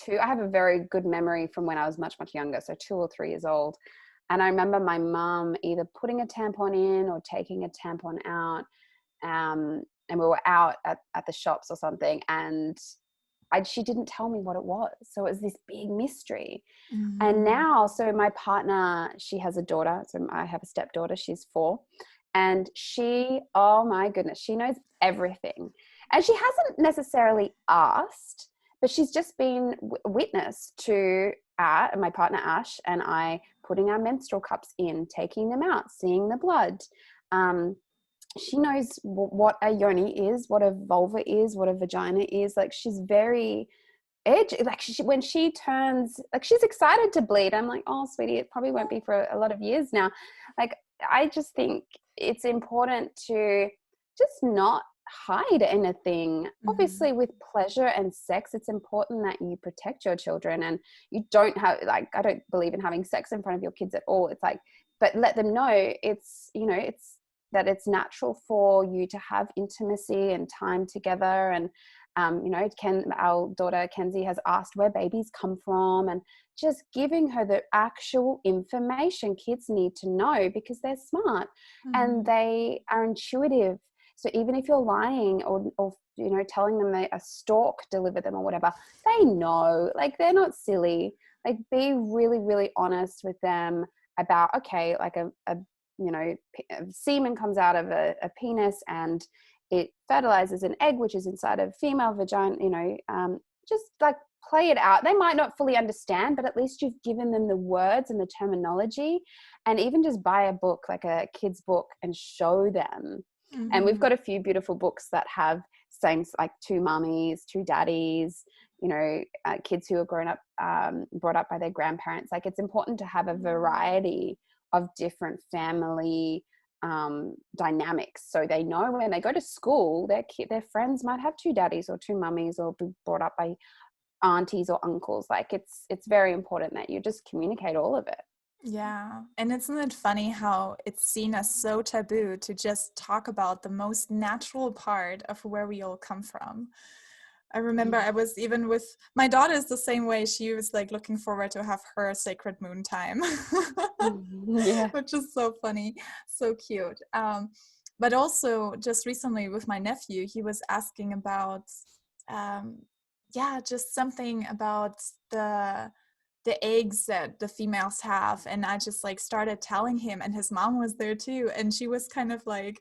2. I have a very good memory from when I was much, much younger, so 2 or 3 years old. And I remember my mum either putting a tampon in or taking a tampon out. And we were out at the shops or something, and she didn't tell me what it was. So it was this big mystery. And now, so my partner, she has a daughter. So I have a stepdaughter. She's 4. And she, oh my goodness, she knows everything. And she hasn't necessarily asked, but she's just been witness to at, my partner Ash and I, putting our menstrual cups in, taking them out, seeing the blood. She knows what a yoni is, what a vulva is, what a vagina is. Like, she's very like, when she turns, like, she's excited to bleed. I'm like, oh, sweetie, it probably won't be for a lot of years now. Like, I just think it's important to just not hide anything. Obviously, with pleasure and sex, it's important that you protect your children, and you don't have, like, I don't believe in having sex in front of your kids at all. It's like, but let them know it's, you know, it's that it's natural for you to have intimacy and time together. And you know, our daughter Kenzie has asked where babies come from, and just giving her the actual information kids need to know, because they're smart and they are intuitive. So even if you're lying or you know, telling them that a stork delivered them or whatever, they know. Like, they're not silly. Like, be really, really honest with them about, okay, like a you know, semen comes out of a penis and it fertilizes an egg, which is inside a female vagina, you know, just like play it out. They might not fully understand, but at least you've given them the words and the terminology. And even just buy a book, like a kid's book, and show them. And we've got a few beautiful books that have like 2 mummies, 2 daddies, you know, kids who are brought up by their grandparents. Like, it's important to have a variety of different family dynamics, so they know when they go to school, their friends might have 2 daddies or 2 mummies, or be brought up by aunties or uncles. Like, it's very important that you just communicate all of it. Yeah. And isn't it funny how it's seen as so taboo to just talk about the most natural part of where we all come from? I remember I was even with my daughter is the same way. She was like looking forward to have her sacred moon time, Yeah. which is so funny, so cute. But also just recently with my nephew, he was asking about, just something about the eggs that the females have. And I just like started telling him, and his mom was there too. And she was kind of like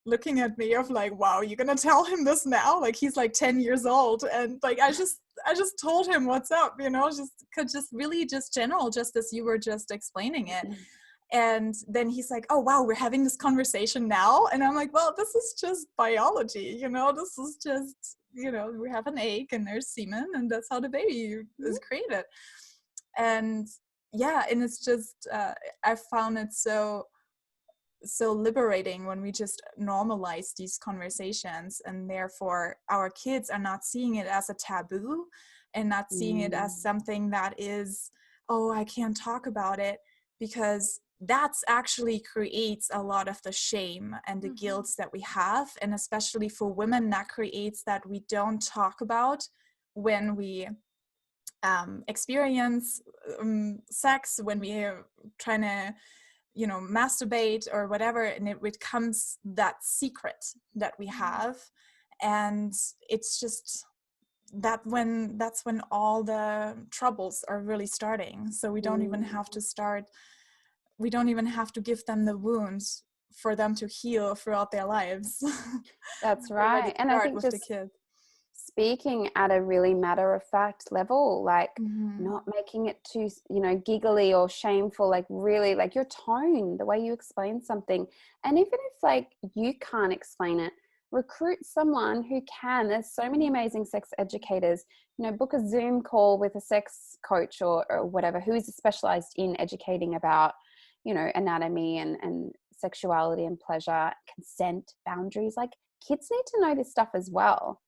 looking at me of like, wow, you're gonna tell him this now? Like, he's like 10 years old. And like, I just told him what's up, you know, just really just general, just as you were just explaining it. And then he's like, oh, wow, we're having this conversation now. And I'm like, well, this is just biology, you know, this is just, you know, we have an egg and there's semen, and that's how the baby is created. And yeah, and it's just, I found it so liberating when we just normalize these conversations, and therefore our kids are not seeing it as a taboo and not seeing it as something that is, oh, I can't talk about it, because that's actually creates a lot of the shame and the guilt that we have. And especially for women, that creates that we don't talk about when we experience sex, when we are trying to, you know, masturbate or whatever, and it becomes that secret that we have. And it's just that's when all the troubles are really starting. So we don't even have to give them the wounds for them to heal throughout their lives. That's right. And I think with just the kid, speaking at a really matter-of-fact level, like not making it too, you know, giggly or shameful, like really, like your tone, the way you explain something. And even if like you can't explain it, recruit someone who can. There's so many amazing sex educators, you know, book a Zoom call with a sex coach or whatever, who is specialized in educating about, you know, anatomy and sexuality and pleasure, consent, boundaries. Like, kids need to know this stuff as well.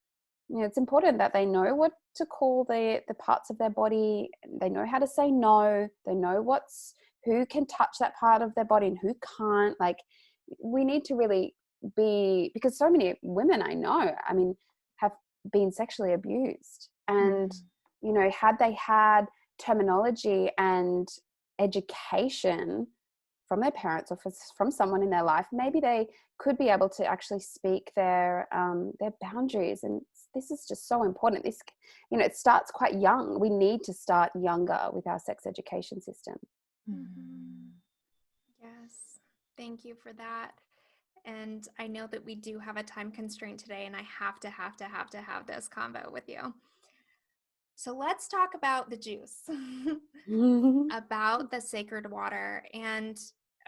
You know, it's important that they know what to call the parts of their body. They know how to say no. They know who can touch that part of their body and who can't. Like, we need to really be, because so many women I know, I mean, have been sexually abused. And, you know, had they had terminology and education from their parents or from someone in their life, maybe they could be able to actually speak their boundaries. And this is just so important. This, you know, it starts quite young. We need to start younger with our sex education system. Yes, thank you for that. And I know that we do have a time constraint today, and I have to have this convo with you. So let's talk about the juice, about the sacred water. And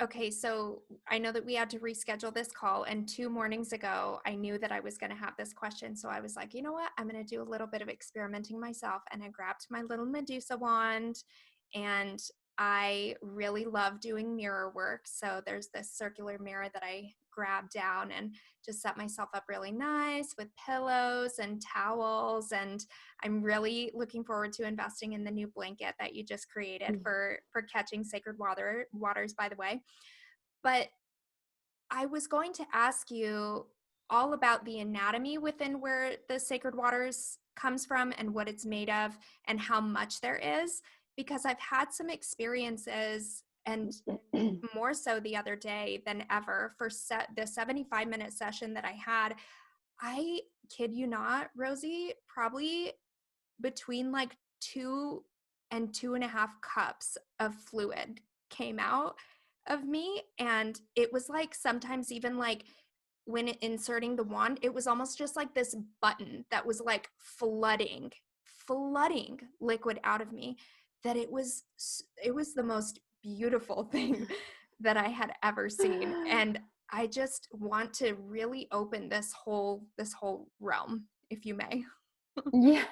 okay, so I know that we had to reschedule this call, and 2 mornings ago, I knew that I was going to have this question. So I was like, you know what? I'm going to do a little bit of experimenting myself. And I grabbed my little Medusa wand, and I really love doing mirror work. So there's this circular mirror that I grabbed down and just set myself up really nice with pillows and towels. And I'm really looking forward to investing in the new blanket that you just created for catching sacred waters, by the way. But I was going to ask you all about the anatomy within where the sacred waters comes from and what it's made of and how much there is, because I've had some experiences, and more so the other day than ever, for the 75-minute session that I had. I kid you not, Rosie, probably between like 2 and 2.5 cups of fluid came out of me. And it was like, sometimes even like when inserting the wand, it was almost just like this button that was like flooding liquid out of me, that it was the most beautiful thing that I had ever seen. And I just want to really open this whole realm, if you may. Yeah.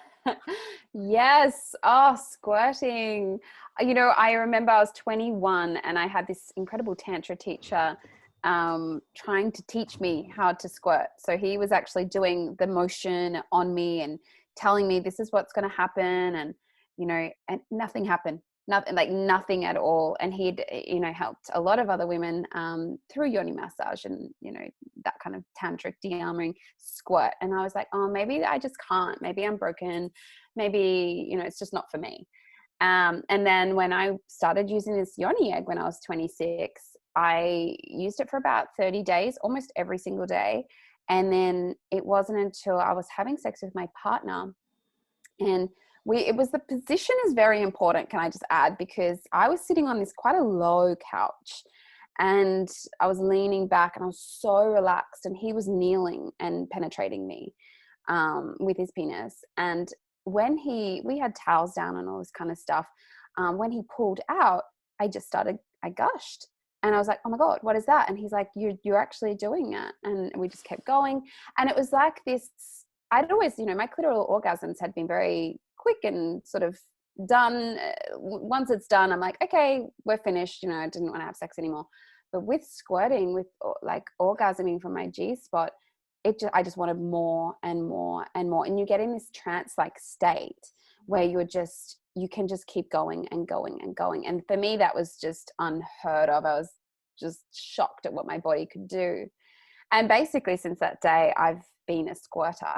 Yes. Oh, squirting. I remember I was 21 and I had this incredible tantra teacher trying to teach me how to squirt. So he was actually doing the motion on me and telling me this is what's going to happen. And, and nothing happened. Nothing at all. And he'd, helped a lot of other women through Yoni massage and, that kind of tantric de-armoring squirt. And I was like, oh, maybe I just can't. Maybe I'm broken. Maybe, it's just not for me. And then when I started using this Yoni egg when I was 26, I used it for about 30 days, almost every single day. And then it wasn't until I was having sex with my partner, and the position is very important, can I just add, because I was sitting on this quite a low couch and I was leaning back and I was so relaxed, and he was kneeling and penetrating me with his penis. And when we had towels down and all this kind of stuff, when he pulled out, I gushed. And I was like, oh my God, what is that? And he's like, you're actually doing it. And we just kept going. And it was like this, I'd always, my clitoral orgasms had been very quick and sort of done. Once it's done, I'm like, okay, we're finished. I didn't want to have sex anymore. But with squirting, with like orgasming from my G-spot, I just wanted more and more and more. And you get in this trance-like state where you can just keep going and going and going. And for me, that was just unheard of. I was just shocked at what my body could do. And basically since that day, I've been a squirter,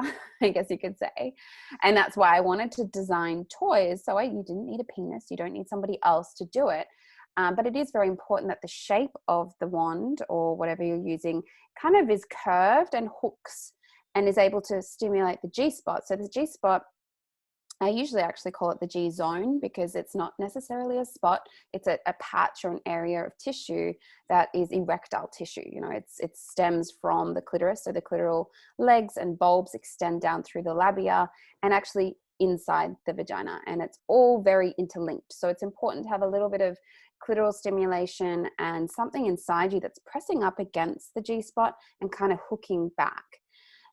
I guess you could say. And that's why I wanted to design toys. So you didn't need a penis. You don't need somebody else to do it. But it is very important that the shape of the wand or whatever you're using kind of is curved and hooks and is able to stimulate the G-spot. So the G-spot, I usually actually call it the G zone, because it's not necessarily a spot. It's a patch or an area of tissue that is erectile tissue. It stems from the clitoris. So the clitoral legs and bulbs extend down through the labia and actually inside the vagina. And it's all very interlinked. So it's important to have a little bit of clitoral stimulation and something inside you that's pressing up against the G-spot and kind of hooking back.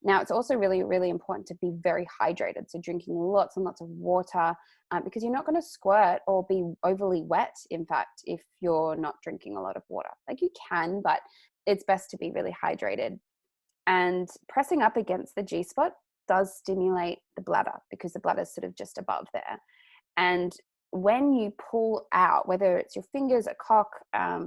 Now, it's also really, really important to be very hydrated. So drinking lots and lots of water, because you're not going to squirt or be overly wet, in fact, if you're not drinking a lot of water. Like you can, but it's best to be really hydrated. And pressing up against the G-spot does stimulate the bladder, because the bladder is sort of just above there. And when you pull out, whether it's your fingers, a cock, a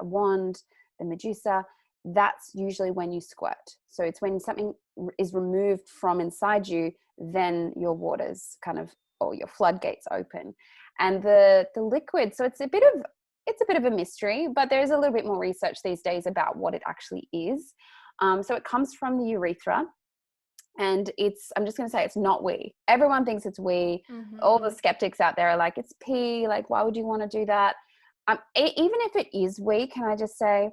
wand, the Medusa, that's usually when you squirt. So it's when something is removed from inside you, then your waters or your floodgates open. And the liquid, so it's a bit of a mystery, but there is a little bit more research these days about what it actually is. So it comes from the urethra. And I'm just going to say it's not wee. Everyone thinks it's wee. Mm-hmm. All the skeptics out there are like, it's pee. Like, why would you want to do that? Even if it is wee, can I just say,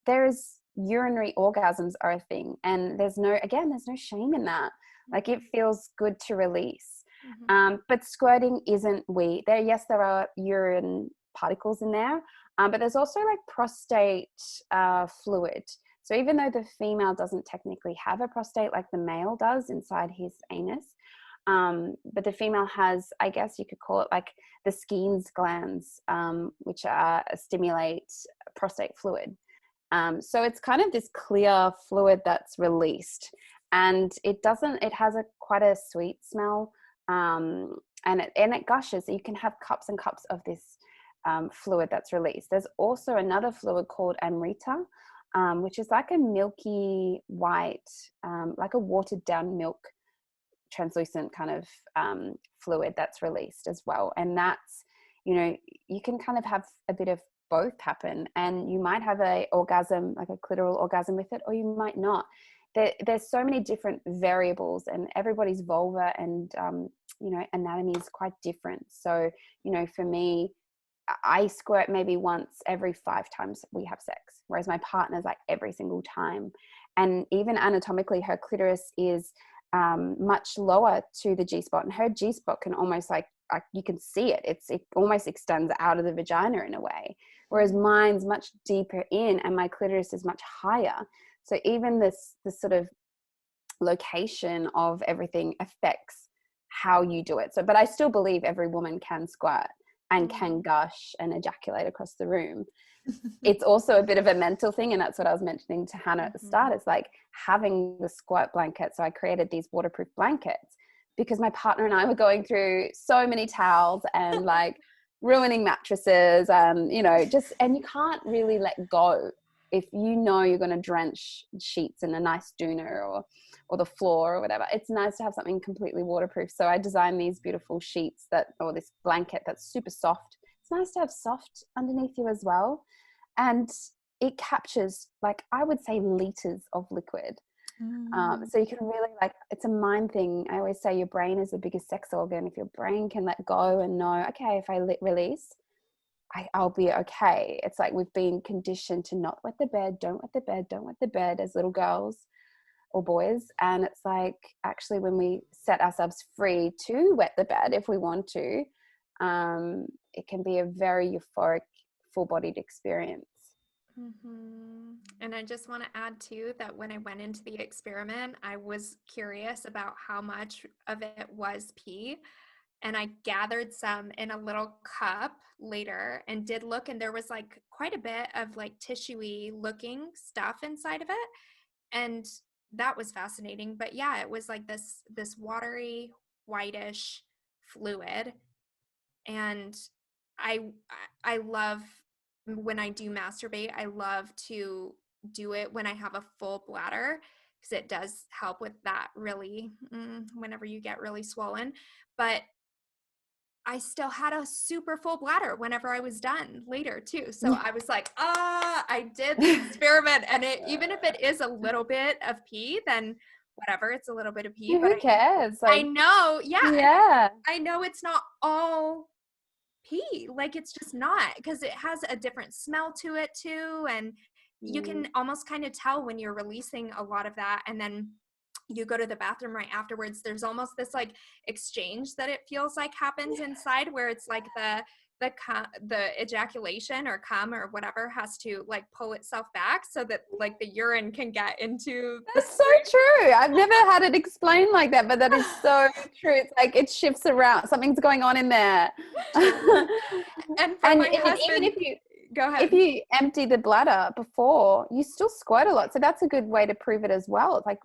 there's urinary orgasms are a thing. And there's no shame in that. Like, it feels good to release. But squirting isn't wee. There are urine particles in there, but there's also like prostate fluid. So even though the female doesn't technically have a prostate like the male does inside his anus, but the female has, I guess you could call it like the Skene's glands, which stimulate prostate fluid. So it's kind of this clear fluid that's released, and it has quite a sweet smell, and it gushes. You can have cups and cups of this fluid that's released. There's also another fluid called amrita, which is like a milky white, like a watered down milk, translucent kind of fluid that's released as well. And that's, you can kind of have a bit of both happen, and you might have a orgasm, like a clitoral orgasm with it, or you might not. There's so many different variables, and everybody's vulva and anatomy is quite different. So for me, I squirt maybe once every 5 times we have sex, whereas my partner's like every single time. And even anatomically, her clitoris is much lower to the G-spot, and her G-spot can almost like you can see it. It almost extends out of the vagina in a way, whereas mine's much deeper in, and my clitoris is much higher. So even this sort of location of everything affects how you do it. So, but I still believe every woman can squirt and can gush and ejaculate across the room. It's also a bit of a mental thing, and that's what I was mentioning to Hannah at the start. It's like having the squirt blanket. So I created these waterproof blankets because my partner and I were going through so many towels and like ruining mattresses, and and you can't really let go if you're going to drench sheets in a nice doona or the floor or whatever. It's nice to have something completely waterproof. So I designed these beautiful sheets or this blanket that's super soft. It's nice to have soft underneath you as well. And it captures, like, I would say, liters of liquid. So you can really, like, it's a mind thing. I always say your brain is the biggest sex organ. If your brain can let go and know, okay, if I release, I'll be okay. It's like we've been conditioned to not wet the bed, don't wet the bed, don't wet the bed as little girls or boys. And it's like, actually, when we set ourselves free to wet the bed if we want to, it can be a very euphoric, full-bodied experience. And I just want to add too that when I went into the experiment, I was curious about how much of it was pee, and I gathered some in a little cup later and did look, and there was like quite a bit of like tissuey looking stuff inside of it, and that was fascinating. But yeah, it was like this watery, whitish fluid. And I love, when I do masturbate, I love to do it when I have a full bladder, because it does help with that really, whenever you get really swollen. But I still had a super full bladder whenever I was done later too. So I was like, I did the experiment. And even if it is a little bit of pee, then whatever, it's a little bit of pee. Who cares? I know. Yeah. I know it's not all pee. Like, it's just not, because it has a different smell to it too. And you can almost kind of tell when you're releasing a lot of that. And then you go to the bathroom right afterwards, there's almost this like exchange that it feels like happens inside, where it's like the ejaculation or cum or whatever has to like pull itself back so that like the urine can get into. That's so true. I've never had it explained like that, but that is so true. It's like it shifts around. Something's going on in there. And my husband, even if you go ahead. If you empty the bladder before, you still squirt a lot. So that's a good way to prove it as well. It's like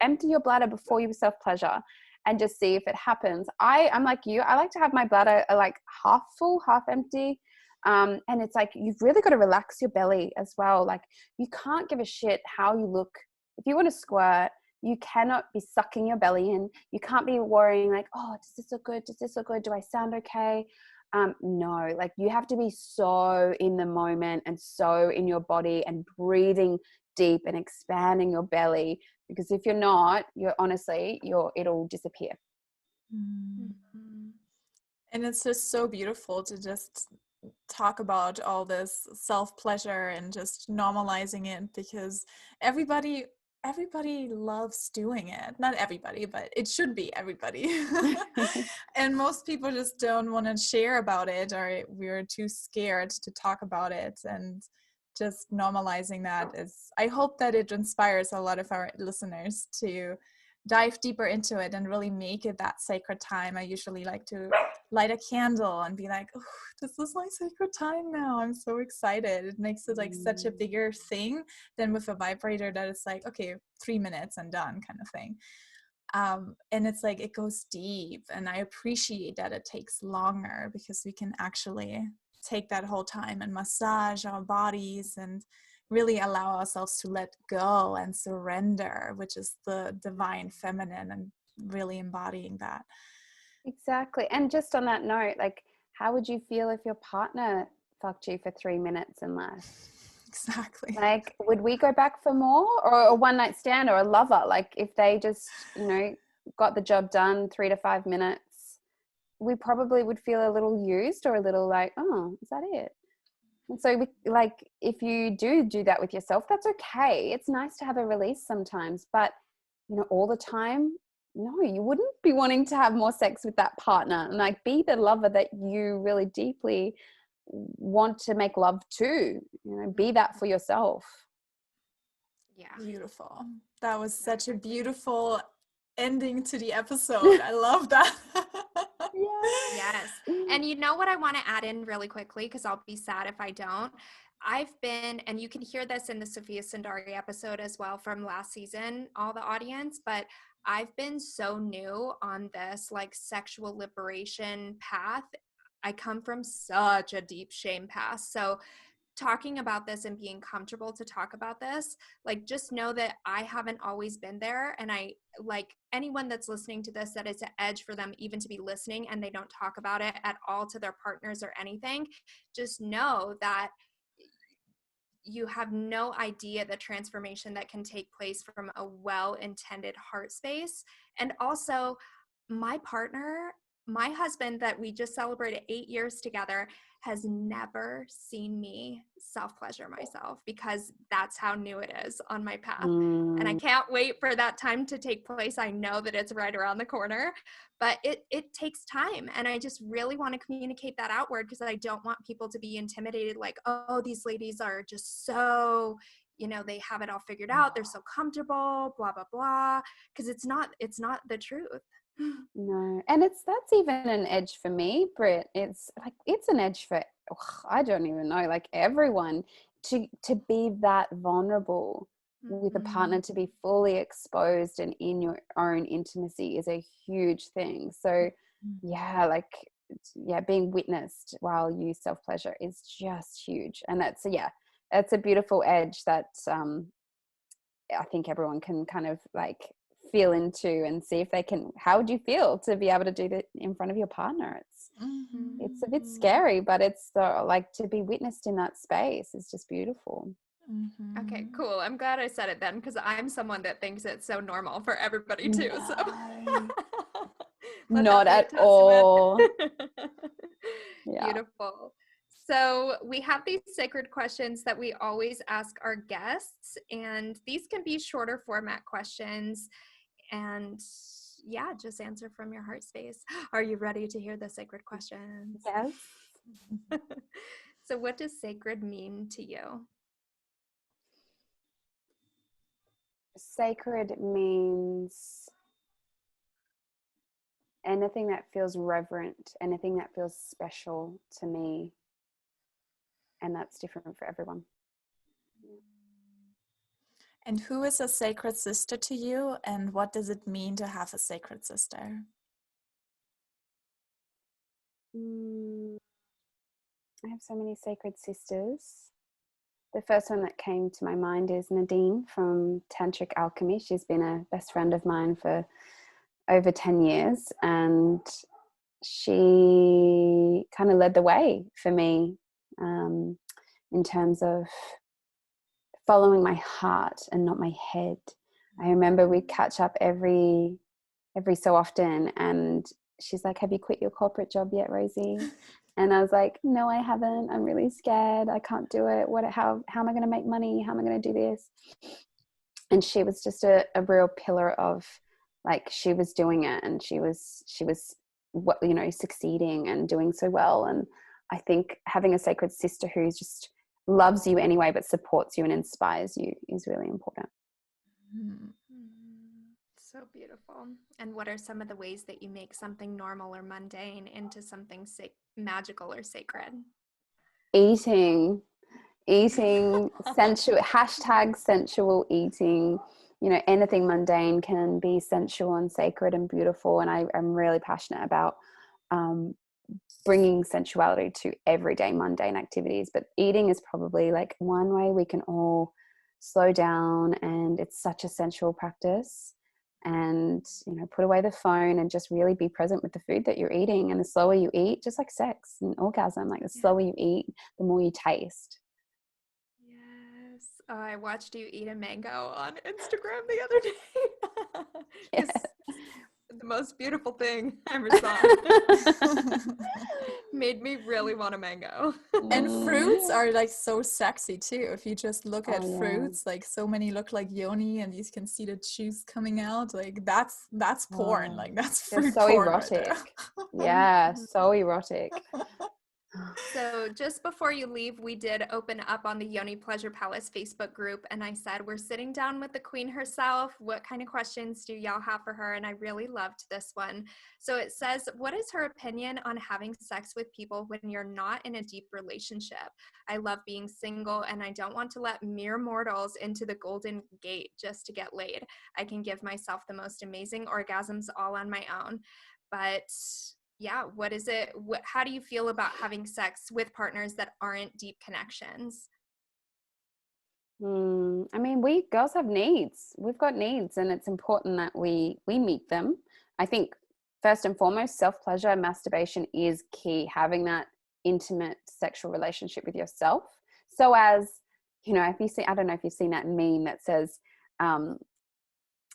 empty your bladder before you self-pleasure and just see if it happens. I'm like you. I like to have my bladder like half full, half empty. And it's like, you've really got to relax your belly as well. Like, you can't give a shit how you look. If you want to squirt, you cannot be sucking your belly in. You can't be worrying like, oh, does this look good? Does this look good? Do I sound okay? No, like, you have to be so in the moment and so in your body and breathing deep and expanding your belly, because if you're not, it'll disappear. And it's just so beautiful to just talk about all this self-pleasure and just normalizing it, because everybody everybody loves doing it. Not everybody, but it should be everybody. And most people just don't want to share about it, or we're too scared to talk about it. And just normalizing that is, I hope that it inspires a lot of our listeners to dive deeper into it and really make it that sacred time. I usually like to light a candle and be like, oh, this is my sacred time now. I'm so excited. It makes it like such a bigger thing than with a vibrator that it's like, okay, 3 minutes and done kind of thing. And it's like, it goes deep, and I appreciate that it takes longer, because we can actually take that whole time and massage our bodies and really allow ourselves to let go and surrender, which is the divine feminine, and really embodying that. Exactly. And just on that note, like, how would you feel if your partner fucked you for 3 minutes and left? Exactly. Like, would we go back for more? Or a one night stand, or a lover? Like, if they just, got the job done 3 to 5 minutes, we probably would feel a little used, or a little like, oh, is that it? And so if you do that with yourself, that's okay. It's nice to have a release sometimes, but all the time, no, you wouldn't be wanting to have more sex with that partner. And like, be the lover that you really deeply want to make love to, be that for yourself. Yeah. Beautiful. That was such a beautiful ending to the episode. I love that. Yes. And you know what I want to add in really quickly, because I'll be sad if I don't. I've been, and you can hear this in the Sophia Sundari episode as well from last season, all the audience, but I've been so new on this like sexual liberation path. I come from such a deep shame past. So talking about this and being comfortable to talk about this, like, just know that I haven't always been there. And I, like, anyone that's listening to this, that it's an edge for them even to be listening and they don't talk about it at all to their partners or anything, just know that you have no idea the transformation that can take place from a well-intended heart space. And also, my partner, my husband that we just celebrated 8 years together, has never seen me self-pleasure myself, because that's how new it is on my path. And I can't wait for that time to take place. I know that it's right around the corner, but it takes time. And I just really want to communicate that outward, because I don't want people to be intimidated, like, oh, these ladies are just so, they have it all figured out. They're so comfortable, blah, blah, blah. Because it's not the truth. No. And that's even an edge for me, Britt. It's like, it's an edge for, I don't even know, like, everyone to be that vulnerable with a partner, to be fully exposed and in your own intimacy is a huge thing. So being witnessed while you self-pleasure is just huge. And that's a beautiful edge that I think everyone can kind of like feel into and see if they can. How would you feel to be able to do that in front of your partner? It's a bit scary, but it's like, to be witnessed in that space is just beautiful. Okay, cool. I'm glad I said it then, because I'm someone that thinks it's so normal for everybody too. No. So Not at all. Yeah. Beautiful. So we have these sacred questions that we always ask our guests, and these can be shorter format questions. And just answer from your heart space. Are you ready to hear the sacred questions? Yes. So what does sacred mean to you? Sacred means anything that feels reverent, anything that feels special to me. And that's different for everyone. And who is a sacred sister to you, and what does it mean to have a sacred sister? I have so many sacred sisters. The first one that came to my mind is Nadine from Tantric Alchemy. She's been a best friend of mine for over 10 years, and she kind of led the way for me in terms of following my heart and not my head. I remember we'd catch up every so often, and she's like, have you quit your corporate job yet, Rosie? And I was like, no, I haven't. I'm really scared. I can't do it. How am I going to make money? How am I going to do this? And she was just a real pillar of, like, she was doing it, and she was what, you know, succeeding and doing so well. And I think having a sacred sister who just loves you anyway but supports you and inspires you is really important. So beautiful. And what are some of the ways that you make something normal or mundane into something magical or sacred? Eating sensual, hashtag sensual eating. You know, anything mundane can be sensual and sacred and beautiful. And I'm really passionate about bringing sensuality to everyday mundane activities. But eating is probably like one way we can all slow down, and it's such a sensual practice. And, you know, put away the phone and just really be present with the food that you're eating. And the slower you eat, just like sex and orgasm, like the slower you eat, the more you taste. Yes. Oh, I watched you eat a mango on Instagram the other day. Yes. The most beautiful thing I ever saw. Made me really want a mango. And fruits are like so sexy too. If you just look at fruits, yeah. like so many look like Yoni, and you can see the juice coming out. Like that's porn. Like that's fruit so porn erotic. right Yeah, so erotic. So just before you leave, we did open up on the Yoni Pleasure Palace Facebook group, and I said, we're sitting down with the queen herself. What kind of questions do y'all have for her? And I really loved this one. So it says, what is her opinion on having sex with people when you're not in a deep relationship? I love being single, and I don't want to let mere mortals into the golden gate just to get laid. I can give myself the most amazing orgasms all on my own. But yeah, what is it? How do you feel about having sex with partners that aren't deep connections? I mean, we girls have needs. We've got needs, and it's important that we meet them. I think first and foremost, self-pleasure, masturbation is key. Having that intimate sexual relationship with yourself. So as, you know, if you see, I don't know if you've seen that meme that says,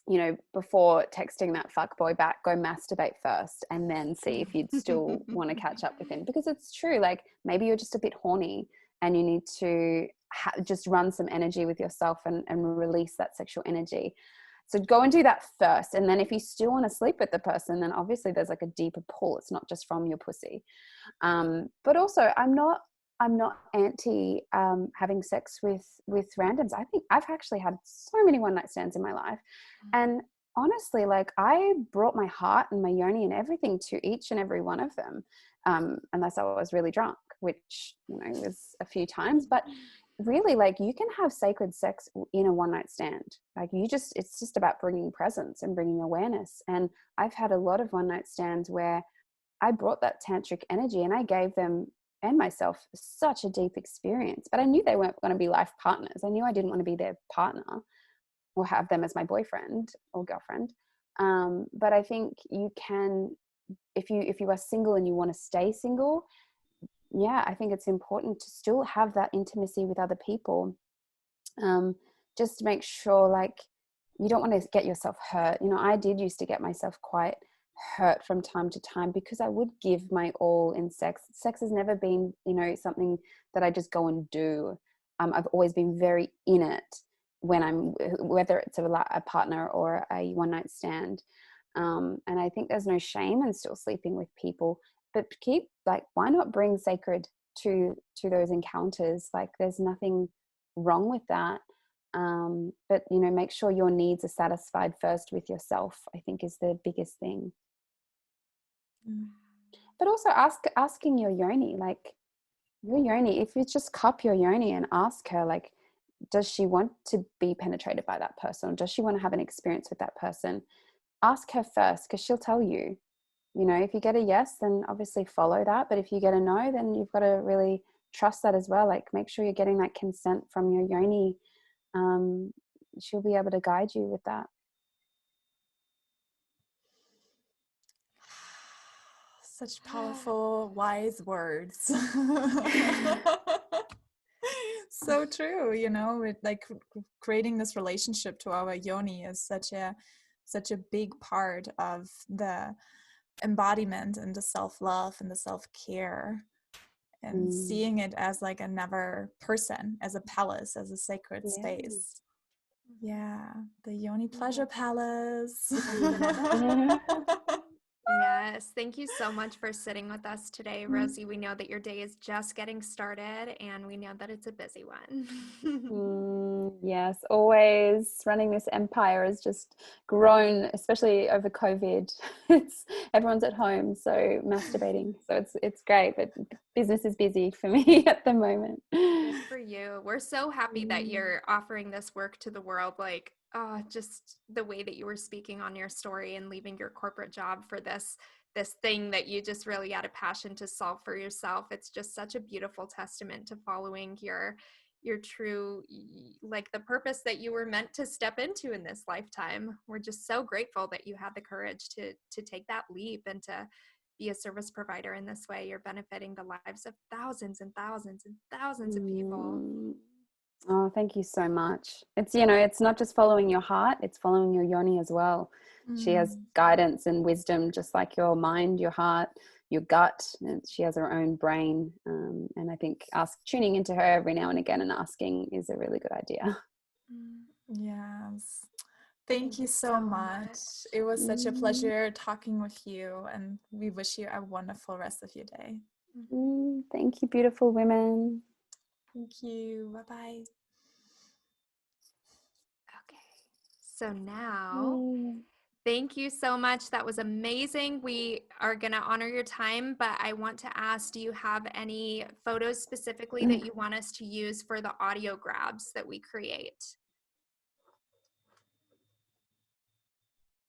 you know, before texting that fuck boy back, go masturbate first and then see if you'd still want to catch up with him. Because it's true, like maybe you're just a bit horny and you need to just run some energy with yourself and release that sexual energy. So go and do that first. And then if you still want to sleep with the person, then obviously there's like a deeper pull. It's not just from your pussy. But also I'm not anti having sex with randoms. I think I've actually had so many one night stands in my life, and honestly, like I brought my heart and my yoni and everything to each and every one of them, unless I was really drunk, which, you know, was a few times. But really, like, you can have sacred sex in a one night stand. Like it's just about bringing presence and bringing awareness. And I've had a lot of one night stands where I brought that tantric energy and I gave them and myself such a deep experience. But I knew they weren't going to be life partners. I knew I didn't want to be their partner or have them as my boyfriend or girlfriend. But I think you can, if you are single and you want to stay single, yeah, I think it's important to still have that intimacy with other people. Just to make sure, like, you don't want to get yourself hurt. You know, I did used to get myself quite hurt from time to time because I would give my all in sex. Sex has never been, you know, something that I just go and do. I've always been very in it when whether it's a partner or a one night stand. And I think there's no shame in still sleeping with people, but why not bring sacred to those encounters? Like, there's nothing wrong with that. But, you know, make sure your needs are satisfied first with yourself, I think, is the biggest thing. But also asking your yoni, like, your yoni, if you just cup your yoni and ask her, like, does she want to be penetrated by that person, or does she want to have an experience with that person? Ask her first, because she'll tell you. You know, if you get a yes, then obviously follow that. But if you get a no, then you've got to really trust that as well. Like, make sure you're getting that consent from your yoni. She'll be able to guide you with that. Such powerful, wise words. So true. You know, with like creating this relationship to our yoni is such a big part of the embodiment and the self-love and the self-care, and seeing it as like another person, as a palace, as a sacred space. Yeah, the Yoni Pleasure Palace. Yes, thank you so much for sitting with us today, Rosie. We know that your day is just getting started, and we know that it's a busy one. Yes, always running this empire has just grown, especially over COVID. It's everyone's at home, so masturbating. So it's great, but business is busy for me at the moment. Good for you. We're so happy that you're offering this work to the world. Like, just the way that you were speaking on your story and leaving your corporate job for this thing that you just really had a passion to solve for yourself. It's just such a beautiful testament to following your true, like, the purpose that you were meant to step into in this lifetime. We're just so grateful that you had the courage to take that leap and to be a service provider in this way. You're benefiting the lives of thousands and thousands and thousands of people. Oh, thank you so much. It's, it's not just following your heart, it's following your Yoni as well. She has guidance and wisdom, just like your mind, your heart, your gut. And she has her own brain. And I think tuning into her every now and again and asking is a really good idea. Yes. Thank you so much. It was such a pleasure talking with you, and we wish you a wonderful rest of your day. Thank you, beautiful women. Thank you. Bye-bye. Okay. So now, thank you so much. That was amazing. We are going to honor your time, but I want to ask, do you have any photos specifically that you want us to use for the audio grabs that we create?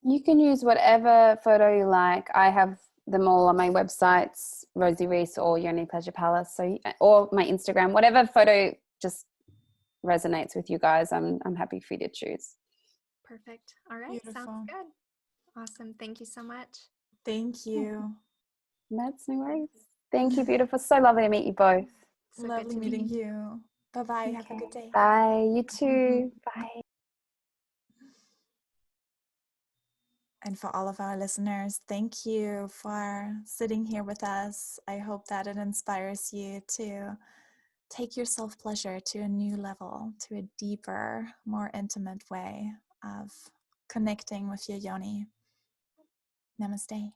You can use whatever photo you like. I have them all on my websites, Rosie Rees or Yoni Pleasure Palace, or my Instagram. Whatever photo just resonates with you guys, I'm happy for you to choose. Perfect. All right. Beautiful. Sounds good. Awesome. Thank you so much. Thank you. That's no worries. Thank you, beautiful. So lovely to meet you both. So lovely meeting you. Bye-bye. Okay. Have a good day. Bye. You too. Bye. And for all of our listeners, thank you for sitting here with us. I hope that it inspires you to take your self-pleasure to a new level, to a deeper, more intimate way of connecting with your Yoni. Namaste.